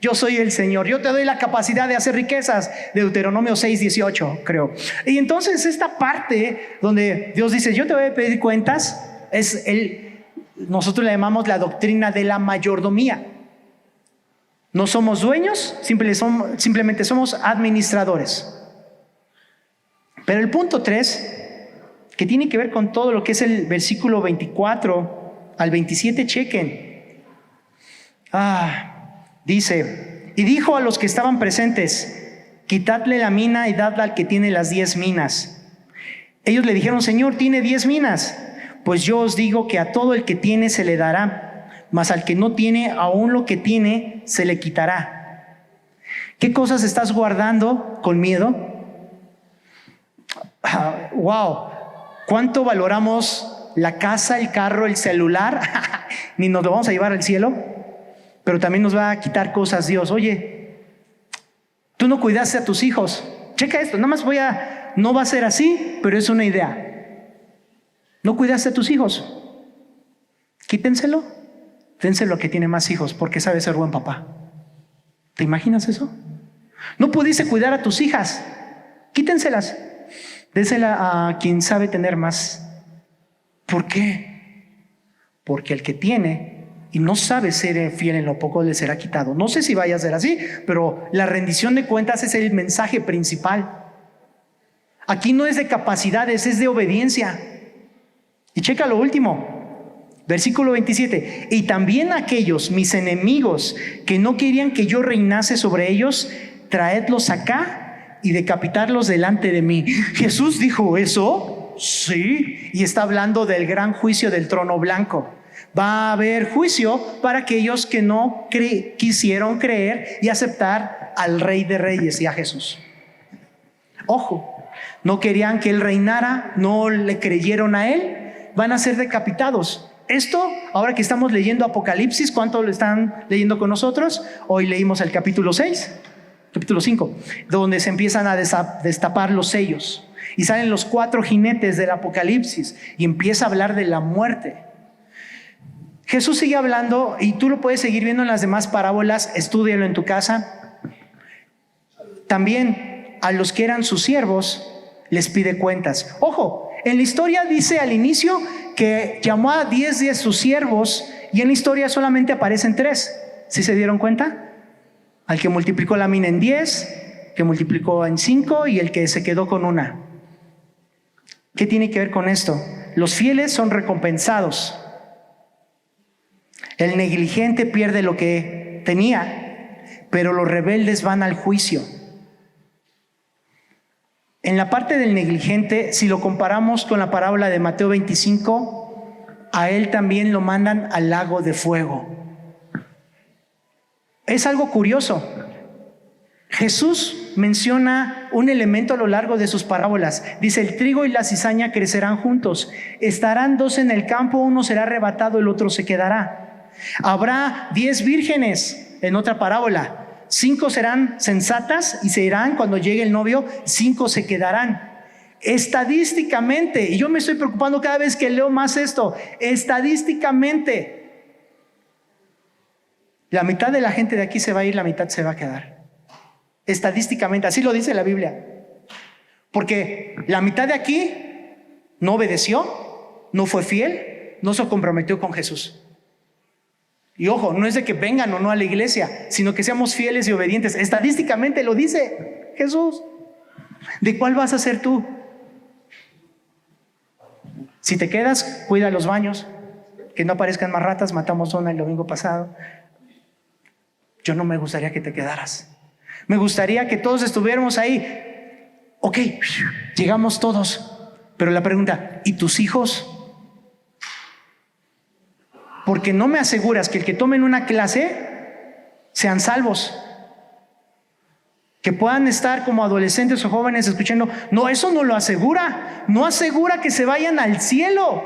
Yo soy el Señor, yo te doy la capacidad de hacer riquezas. Deuteronomio 6:18, creo. Y entonces esta parte donde Dios dice: yo te voy a pedir cuentas, nosotros le llamamos la doctrina de la mayordomía. No somos dueños, simplemente somos administradores. Pero el punto 3, que tiene que ver con todo lo que es el versículo 24 al 27, chequen. Dice: y dijo a los que estaban presentes: quitadle la mina y dadla al que tiene las 10 minas. Ellos le dijeron: Señor, tiene 10 minas. Pues yo os digo que a todo el que tiene se le dará, mas al que no tiene, aún lo que tiene se le quitará. ¿Qué cosas estás guardando con miedo? Wow, ¿cuánto valoramos la casa, el carro, el celular? Ni nos lo vamos a llevar al cielo, pero también nos va a quitar cosas Dios. Oye, tú no cuidaste a tus hijos. Checa esto, nada más no va a ser así, pero es una idea. No cuidaste a tus hijos. Quítenselo, dénselo a que tiene más hijos, porque sabe ser buen papá. ¿Te imaginas eso? No pudiste cuidar a tus hijas. Quítenselas. Désela a quien sabe tener más. ¿Por qué? Porque el que tiene y no sabe ser fiel en lo poco le será quitado. No sé si vaya a ser así, pero la rendición de cuentas es el mensaje principal. Aquí no es de capacidades, es de obediencia. Y checa lo último, versículo 27. Y también aquellos mis enemigos que no querían que yo reinase sobre ellos, traedlos acá y decapitarlos delante de mí. ¿Jesús dijo eso? Sí. Y está hablando del gran juicio del trono blanco. Va a haber juicio para aquellos que no quisieron creer y aceptar al Rey de Reyes y a Jesús. Ojo, no querían que Él reinara, no le creyeron a Él, van a ser decapitados. Esto, ahora que estamos leyendo Apocalipsis, ¿cuánto lo están leyendo con nosotros? Hoy leímos el capítulo 6, capítulo 5, donde se empiezan a destapar los sellos y salen los 4 jinetes del Apocalipsis y empieza a hablar de la muerte. Jesús sigue hablando y tú lo puedes seguir viendo en las demás parábolas, estúdialo en tu casa. También a los que eran sus siervos les pide cuentas. Ojo, en la historia dice al inicio que llamó a 10 de sus siervos y en la historia solamente aparecen 3. ¿Sí se dieron cuenta? Al que multiplicó la mina en 10, que multiplicó en 5 y el que se quedó con 1. ¿Qué tiene que ver con esto? Los fieles son recompensados. El negligente pierde lo que tenía, pero los rebeldes van al juicio. En la parte del negligente, si lo comparamos con la parábola de Mateo 25, a él también lo mandan al lago de fuego. Es algo curioso. Jesús menciona un elemento a lo largo de sus parábolas. Dice, el trigo y la cizaña crecerán juntos. Estarán dos en el campo, uno será arrebatado, el otro se quedará. Habrá 10 vírgenes en otra parábola. 5 serán sensatas y se irán cuando llegue el novio, 5 se quedarán. Estadísticamente, y yo me estoy preocupando cada vez que leo más esto, estadísticamente, la mitad de la gente de aquí se va a ir, la mitad se va a quedar. Estadísticamente, así lo dice la Biblia. Porque la mitad de aquí no obedeció, no fue fiel, no se comprometió con Jesús. Y ojo, no es de que vengan o no a la iglesia, sino que seamos fieles y obedientes. Estadísticamente lo dice Jesús. ¿De cuál vas a ser tú? Si te quedas, cuida los baños, que no aparezcan más ratas. Matamos una el domingo pasado. Yo no me gustaría que te quedaras. Me gustaría que todos estuviéramos ahí. Ok, llegamos todos. Pero la pregunta, ¿y tus hijos? Porque no me aseguras que el que tomen una clase sean salvos, que puedan estar como adolescentes o jóvenes escuchando. No, eso no lo asegura. No asegura que se vayan al cielo.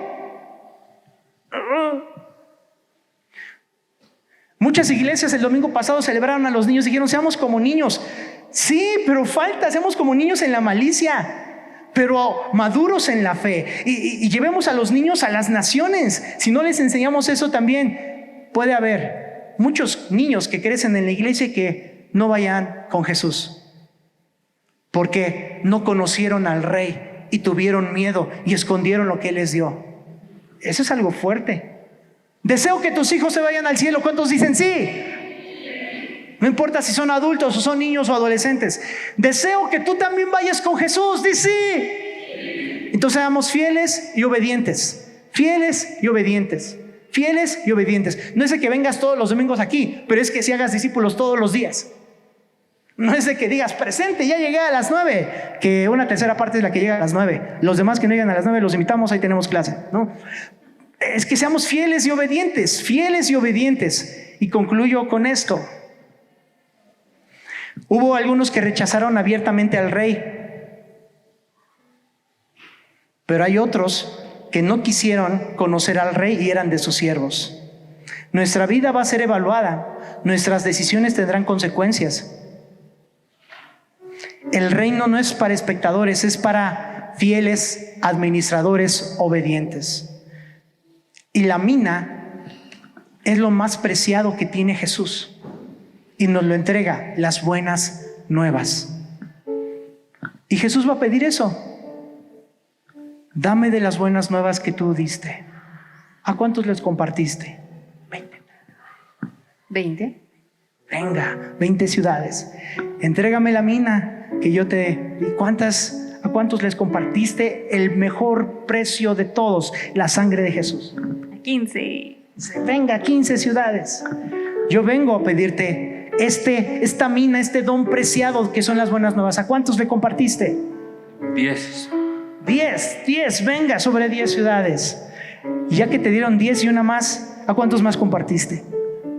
Muchas iglesias el domingo pasado celebraron a los niños y dijeron, seamos como niños. Sí, pero falta, seamos como niños en la malicia, pero maduros en la fe. Y llevemos a los niños a las naciones. Si no les enseñamos eso también, puede haber muchos niños que crecen en la iglesia y que no vayan con Jesús, porque no conocieron al Rey y tuvieron miedo y escondieron lo que Él les dio. Eso es algo fuerte. Deseo que tus hijos se vayan al cielo. ¿Cuántos dicen sí? No importa si son adultos o son niños o adolescentes. Deseo que tú también vayas con Jesús. Dice sí. Entonces seamos fieles y obedientes. Fieles y obedientes. Fieles y obedientes. No es de que vengas todos los domingos aquí, pero es que si hagas discípulos todos los días. No es de que digas, presente, ya llegué a las 9, que una tercera parte es la que llega a las 9. Los demás que no llegan a las 9 los invitamos, ahí tenemos clase, ¿no? Es que seamos fieles y obedientes, fieles y obedientes. Y concluyo con esto. Hubo algunos que rechazaron abiertamente al Rey, pero hay otros que no quisieron conocer al Rey y eran de sus siervos. Nuestra vida va a ser evaluada, nuestras decisiones tendrán consecuencias. El reino no es para espectadores, es para fieles administradores obedientes. Y la mina es lo más preciado que tiene Jesús y nos lo entrega, las buenas nuevas. Y Jesús va a pedir eso. Dame de las buenas nuevas que tú diste. ¿A cuántos les compartiste? 20. Venga, 20 ciudades. Entrégame la mina que yo te... ¿Y a cuántos les compartiste el mejor precio de todos? La sangre de Jesús. 15. Venga, 15 ciudades. Yo vengo a pedirte esta mina, este don preciado que son las buenas nuevas. ¿A cuántos le compartiste? 10. 10, venga, sobre 10 ciudades. Y ya que te dieron 10 y una más, ¿a cuántos más compartiste?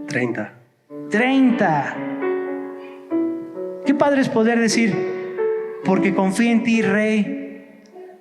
30. 30. Qué padre es poder decir, porque confío en ti, Rey,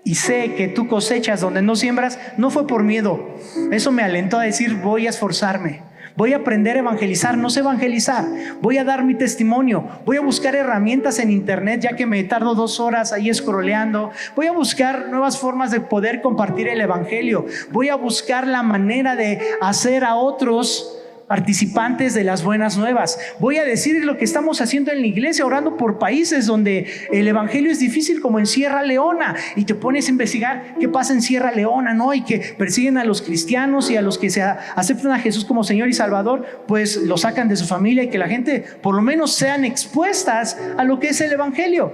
y sé que tú cosechas donde no siembras. No fue por miedo. Eso me alentó a decir, voy a esforzarme, voy a aprender a evangelizar. No sé evangelizar, voy a dar mi testimonio, voy a buscar herramientas en internet, ya que me tardo 2 horas ahí scrolleando. Voy a buscar nuevas formas de poder compartir el evangelio. Voy a buscar la manera de hacer a otros participantes de las buenas nuevas. Voy a decir lo que estamos haciendo en la iglesia, orando por países donde el evangelio es difícil, como en Sierra Leona, y te pones a investigar qué pasa en Sierra Leona, ¿no? Y que persiguen a los cristianos, y a los que se aceptan a Jesús como Señor y Salvador, pues lo sacan de su familia, y que la gente por lo menos sean expuestas a lo que es el evangelio,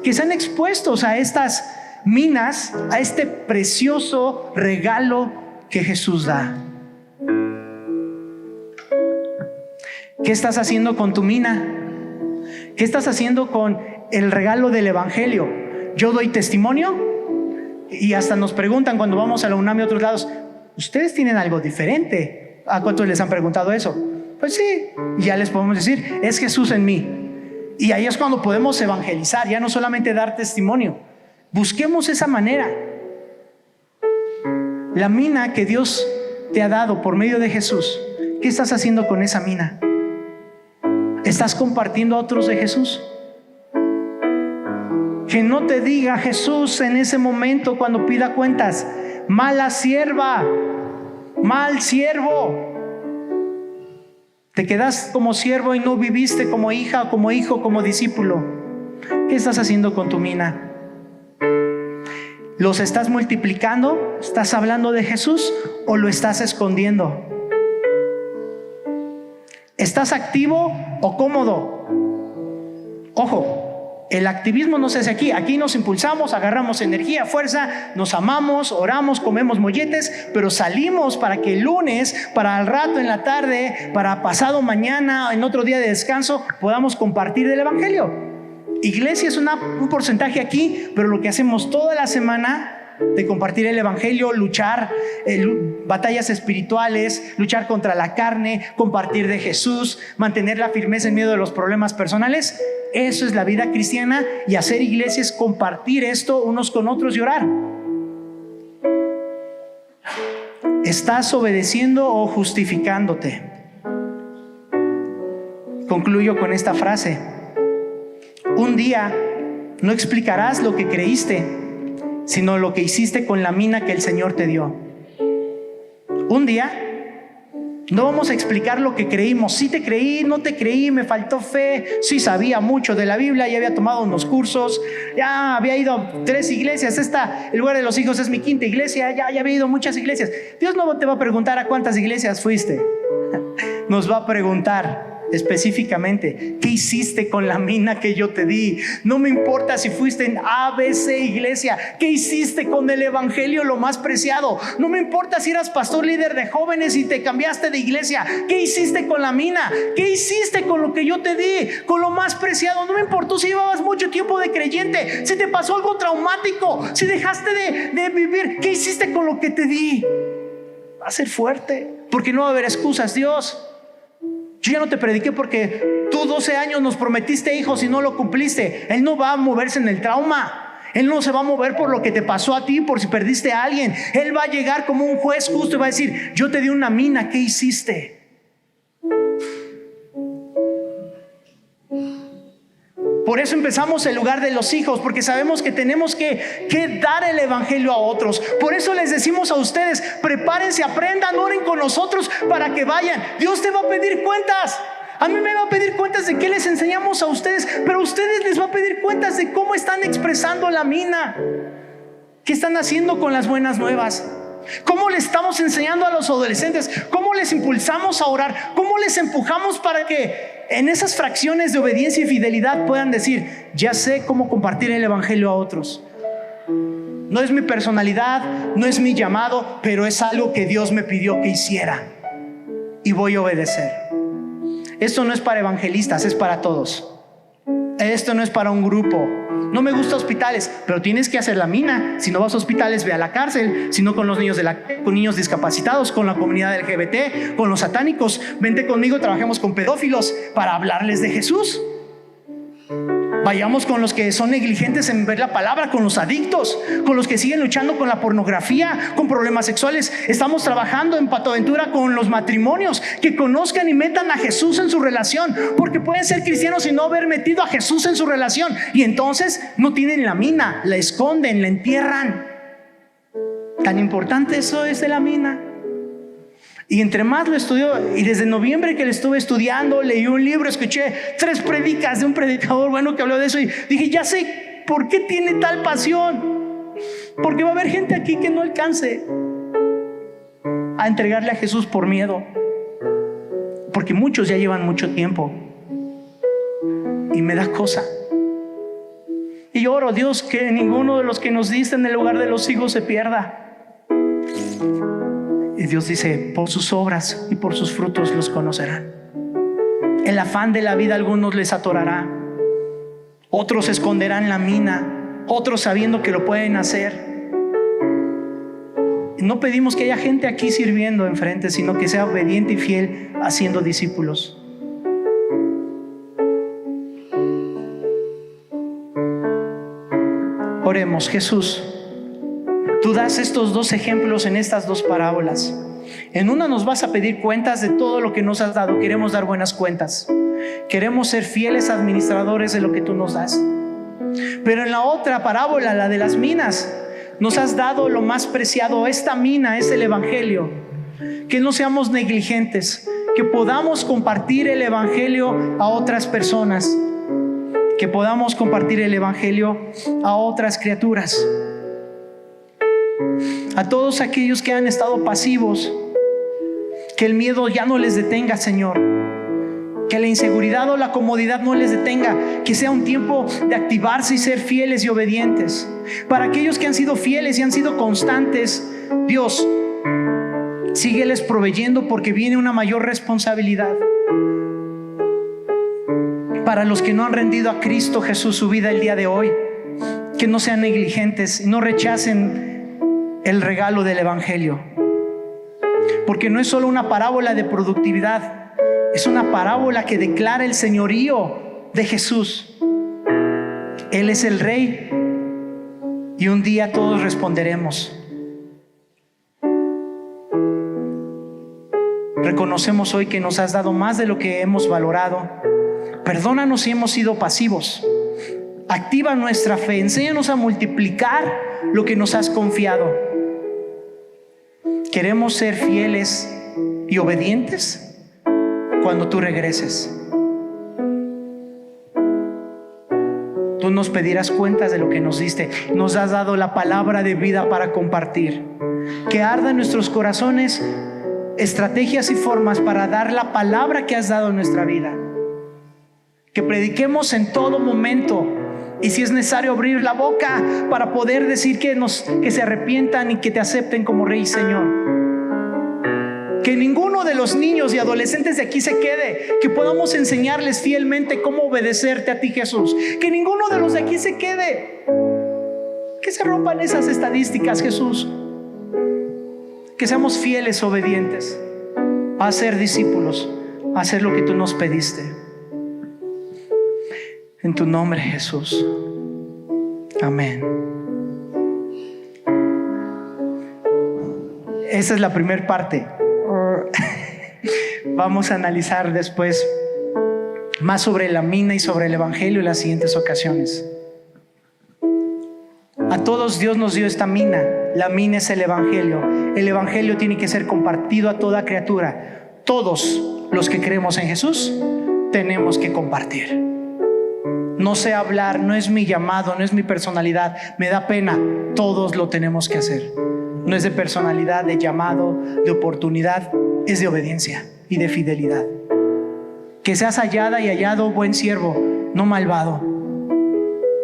que sean expuestos a estas minas, a este precioso regalo que Jesús da. ¿Qué estás haciendo con tu mina? ¿Qué estás haciendo con el regalo del evangelio? Yo doy testimonio, y hasta nos preguntan cuando vamos a la UNAM y a otros lados, ¿ustedes tienen algo diferente? ¿A cuántos les han preguntado eso? Pues sí, y ya les podemos decir, es Jesús en mí. Y ahí es cuando podemos evangelizar, ya no solamente dar testimonio. Busquemos esa manera. La mina que Dios te ha dado por medio de Jesús, ¿qué estás haciendo con esa mina? ¿Estás compartiendo a otros de Jesús? Que no te diga Jesús en ese momento cuando pida cuentas: mala sierva, mal siervo. Te quedas como siervo y no viviste como hija, como hijo, como discípulo. ¿Qué estás haciendo con tu mina? ¿Los estás multiplicando? ¿Estás hablando de Jesús o lo estás escondiendo? ¿Estás activo o cómodo? Ojo, el activismo no se hace aquí. Aquí nos impulsamos, agarramos energía, fuerza, nos amamos, oramos, comemos molletes, pero salimos para que el lunes, para al rato en la tarde, para pasado mañana, en otro día de descanso, podamos compartir el evangelio. Iglesia es un porcentaje aquí, pero lo que hacemos toda la semana de compartir el evangelio, luchar batallas espirituales, luchar contra la carne, compartir de Jesús, mantener la firmeza en medio de los problemas personales, eso es la vida cristiana. Y hacer iglesia es compartir esto unos con otros y orar. ¿Estás obedeciendo o justificándote? Concluyo con esta frase: un día no explicarás lo que creíste, sino lo que hiciste con la mina que el Señor te dio. Un día no vamos a explicar lo que creímos. Sí te creí, no te creí, me faltó fe, sí sabía mucho de la Biblia, ya había tomado unos cursos, ya había ido a 3 iglesias, el lugar de los hijos es mi 5ª iglesia, ya había ido a muchas iglesias. Dios no te va a preguntar a cuántas iglesias fuiste. Nos va a preguntar específicamente: ¿qué hiciste con la mina que yo te di? No me importa si fuiste en ABC iglesia, ¿qué hiciste con el evangelio, lo más preciado? No me importa si eras pastor líder de jóvenes y te cambiaste de iglesia, ¿qué hiciste con la mina? ¿Qué hiciste con lo que yo te di, con lo más preciado? No me importó si llevabas mucho tiempo de creyente, si te pasó algo traumático, si dejaste de vivir, ¿qué hiciste con lo que te di? Va a ser fuerte, porque no va a haber excusas. Dios, yo ya no te prediqué porque tú 12 años nos prometiste hijos y no lo cumpliste. Él no va a moverse en el trauma. Él no se va a mover por lo que te pasó a ti, por si perdiste a alguien. Él va a llegar como un juez justo y va a decir: yo te di una mina, ¿qué hiciste? Por eso empezamos el lugar de los hijos, porque sabemos que tenemos que dar el evangelio a otros. Por eso les decimos a ustedes: prepárense, aprendan, oren con nosotros para que vayan. Dios te va a pedir cuentas. A mí me va a pedir cuentas de qué les enseñamos a ustedes, pero a ustedes les va a pedir cuentas de cómo están expresando la mina. ¿Qué están haciendo con las buenas nuevas? ¿Cómo le estamos enseñando a los adolescentes? ¿Cómo les impulsamos a orar? ¿Cómo les empujamos para que en esas fracciones de obediencia y fidelidad puedan decir: ya sé cómo compartir el evangelio a otros? No es mi personalidad, no es mi llamado, pero es algo que Dios me pidió que hiciera y voy a obedecer. Esto no es para evangelistas, es para todos. Esto no es para un grupo. No me gusta hospitales, pero tienes que hacer la mina. Si no vas a hospitales, ve a la cárcel. Si no, con los niños con niños discapacitados, con la comunidad LGBT, con los satánicos. Vente conmigo, trabajemos con pedófilos para hablarles de Jesús. Vayamos con los que son negligentes en ver la palabra, con los adictos, con los que siguen luchando con la pornografía, con problemas sexuales. Estamos trabajando en Patoaventura con los matrimonios, que conozcan y metan a Jesús en su relación, porque pueden ser cristianos y no haber metido a Jesús en su relación, y entonces no tienen la mina, la esconden, la entierran. Tan importante eso es de la mina. Y entre más lo estudió, y desde noviembre que lo estuve estudiando, leí un libro, escuché 3 predicas de un predicador bueno que habló de eso, y dije: ya sé por qué tiene tal pasión. Porque va a haber gente aquí que no alcance a entregarle a Jesús por miedo, porque muchos ya llevan mucho tiempo, y me da cosa. Y yo oro: Dios, que ninguno de los que nos diste en el lugar de los hijos se pierda. Y Dios dice: por sus obras y por sus frutos los conocerán. El afán de la vida a algunos les atorará, otros esconderán la mina, otros sabiendo que lo pueden hacer. No pedimos que haya gente aquí sirviendo enfrente, sino que sea obediente y fiel haciendo discípulos. Oremos. Jesús, tú das estos dos ejemplos en estas dos parábolas. En una nos vas a pedir cuentas de todo lo que nos has dado. Queremos dar buenas cuentas. Queremos ser fieles administradores de lo que tú nos das. Pero en la otra parábola, la de las minas, nos has dado lo más preciado. Esta mina es el Evangelio. Que no seamos negligentes, que podamos compartir el Evangelio a otras personas, que podamos compartir el Evangelio a otras criaturas. A todos aquellos que han estado pasivos, que el miedo ya no les detenga, Señor. Que la inseguridad o la comodidad no les detenga. Que sea un tiempo de activarse y ser fieles y obedientes. Para aquellos que han sido fieles y han sido constantes, Dios, sígueles proveyendo, porque viene una mayor responsabilidad. Para los que no han rendido a Cristo Jesús su vida el día de hoy, que no sean negligentes y no rechacen el regalo del Evangelio. Porque no es solo una parábola de productividad, es una parábola que declara el señorío de Jesús. Él es el Rey y un día todos responderemos. Reconocemos hoy que nos has dado más de lo que hemos valorado. Perdónanos si hemos sido pasivos. Activa nuestra fe. Enséñanos a multiplicar lo que nos has confiado. Queremos ser fieles y obedientes cuando tú regreses. Tú nos pedirás cuentas de lo que nos diste. Nos has dado la palabra de vida para compartir. Que arda en nuestros corazones estrategias y formas para dar la palabra que has dado en nuestra vida. Que prediquemos en todo momento, y si es necesario abrir la boca para poder decir que se arrepientan y que te acepten como Rey y Señor. Que ninguno de los niños y adolescentes de aquí se quede. Que podamos enseñarles fielmente cómo obedecerte a ti, Jesús. Que ninguno de los de aquí se quede. Que se rompan esas estadísticas, Jesús. Que seamos fieles, obedientes a ser discípulos, a hacer lo que tú nos pediste. En tu nombre, Jesús. Amén. Esa es la primera parte. Vamos a analizar después más sobre la mina y sobre el Evangelio en las siguientes ocasiones. A todos Dios nos dio esta mina. La mina es el Evangelio. El Evangelio tiene que ser compartido a toda criatura. Todos los que creemos en Jesús tenemos que compartir. No sé hablar, no es mi llamado, no es mi personalidad. Me da pena. Todos lo tenemos que hacer. No es de personalidad, de llamado, de oportunidad. Es de obediencia y de fidelidad. Que seas hallada y hallado buen siervo, no malvado.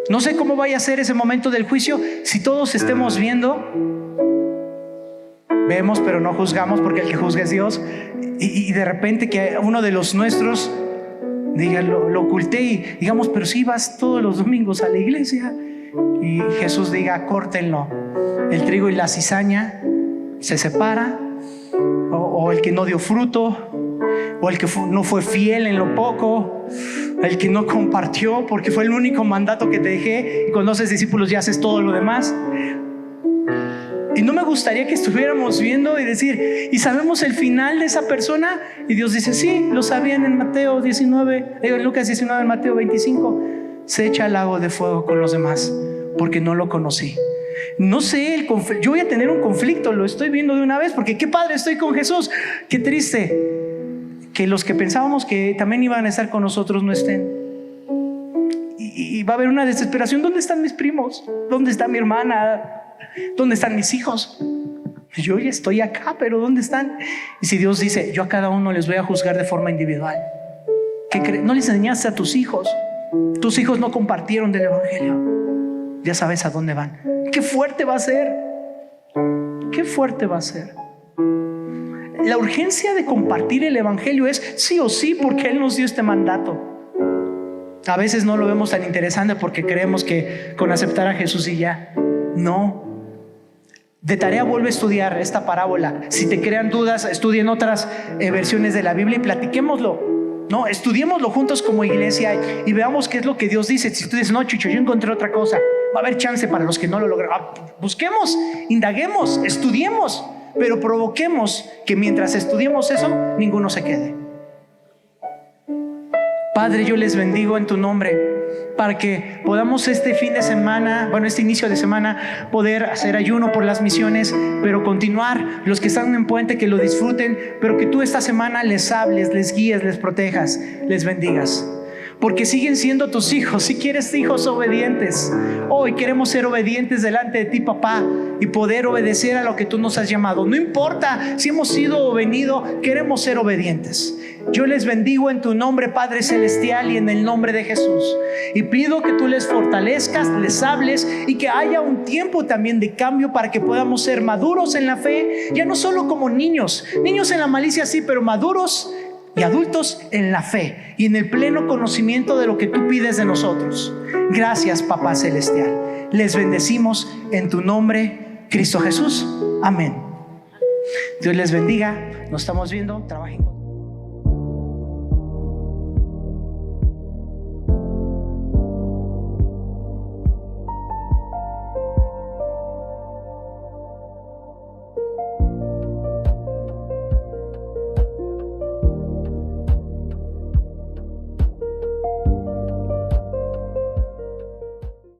No sé cómo vaya a ser ese momento del juicio. Si todos estemos viendo, vemos pero no juzgamos, porque el que juzga es Dios. Y de repente que uno de los nuestros diga, lo oculté, y digamos, pero si vas todos los domingos a la iglesia. Y Jesús diga, córtenlo. El trigo y la cizaña se separa. O el que no dio fruto, o el que no fue fiel en lo poco, el que no compartió porque fue el único mandato que te dejé, y cuando haces discípulos ya haces todo lo demás. Y no me gustaría que estuviéramos viendo y decir, y sabemos el final de esa persona, y Dios dice, sí, lo sabían en Mateo 19, en Lucas 19, en Mateo 25, se echa al lago de fuego con los demás porque no lo conocí. No sé, yo voy a tener un conflicto, lo estoy viendo de una vez, porque qué padre, estoy con Jesús. Qué triste que los que pensábamos que también iban a estar con nosotros no estén. Y va a haber una desesperación. ¿Dónde están mis primos? ¿Dónde está mi hermana? ¿Dónde están mis hijos? Yo ya estoy acá, pero ¿dónde están? Y si Dios dice, yo a cada uno les voy a juzgar de forma individual. ¿No les enseñaste a tus hijos? Tus hijos no compartieron del Evangelio. Ya sabes a dónde van. Qué fuerte va a ser. Qué fuerte va a ser. La urgencia de compartir el Evangelio es sí o sí, porque Él nos dio este mandato. A veces no lo vemos tan interesante porque creemos que con aceptar a Jesús y ya. No. De tarea vuelve a estudiar esta parábola. Si te crean dudas, estudien otras versiones de la Biblia y platiquémoslo. No, estudiémoslo juntos como iglesia y veamos qué es lo que Dios dice. Si tú dices, no, Chucho, yo encontré otra cosa, Va a haber chance para los que no lo logran. Busquemos, indaguemos, estudiemos, pero provoquemos que mientras estudiemos eso, ninguno se quede. Padre, yo les bendigo en tu nombre, para que podamos este fin de semana, este inicio de semana, poder hacer ayuno por las misiones, pero continuar. Los que están en Puente, que lo disfruten, pero que tú esta semana les hables, les guíes, les protejas, les bendigas. Porque siguen siendo tus hijos. Si quieres hijos obedientes, hoy queremos ser obedientes delante de ti, papá, y poder obedecer a lo que tú nos has llamado. No importa si hemos ido o venido, queremos ser obedientes. Yo les bendigo en tu nombre, Padre Celestial, y en el nombre de Jesús. Y pido que tú les fortalezcas, les hables, y que haya un tiempo también de cambio para que podamos ser maduros en la fe, ya no solo como niños en la malicia sí, pero maduros y adultos en la fe y en el pleno conocimiento de lo que tú pides de nosotros. Gracias, Papá Celestial. Les bendecimos en tu nombre, Cristo Jesús. Amén. Dios les bendiga. Nos estamos viendo. Trabajen con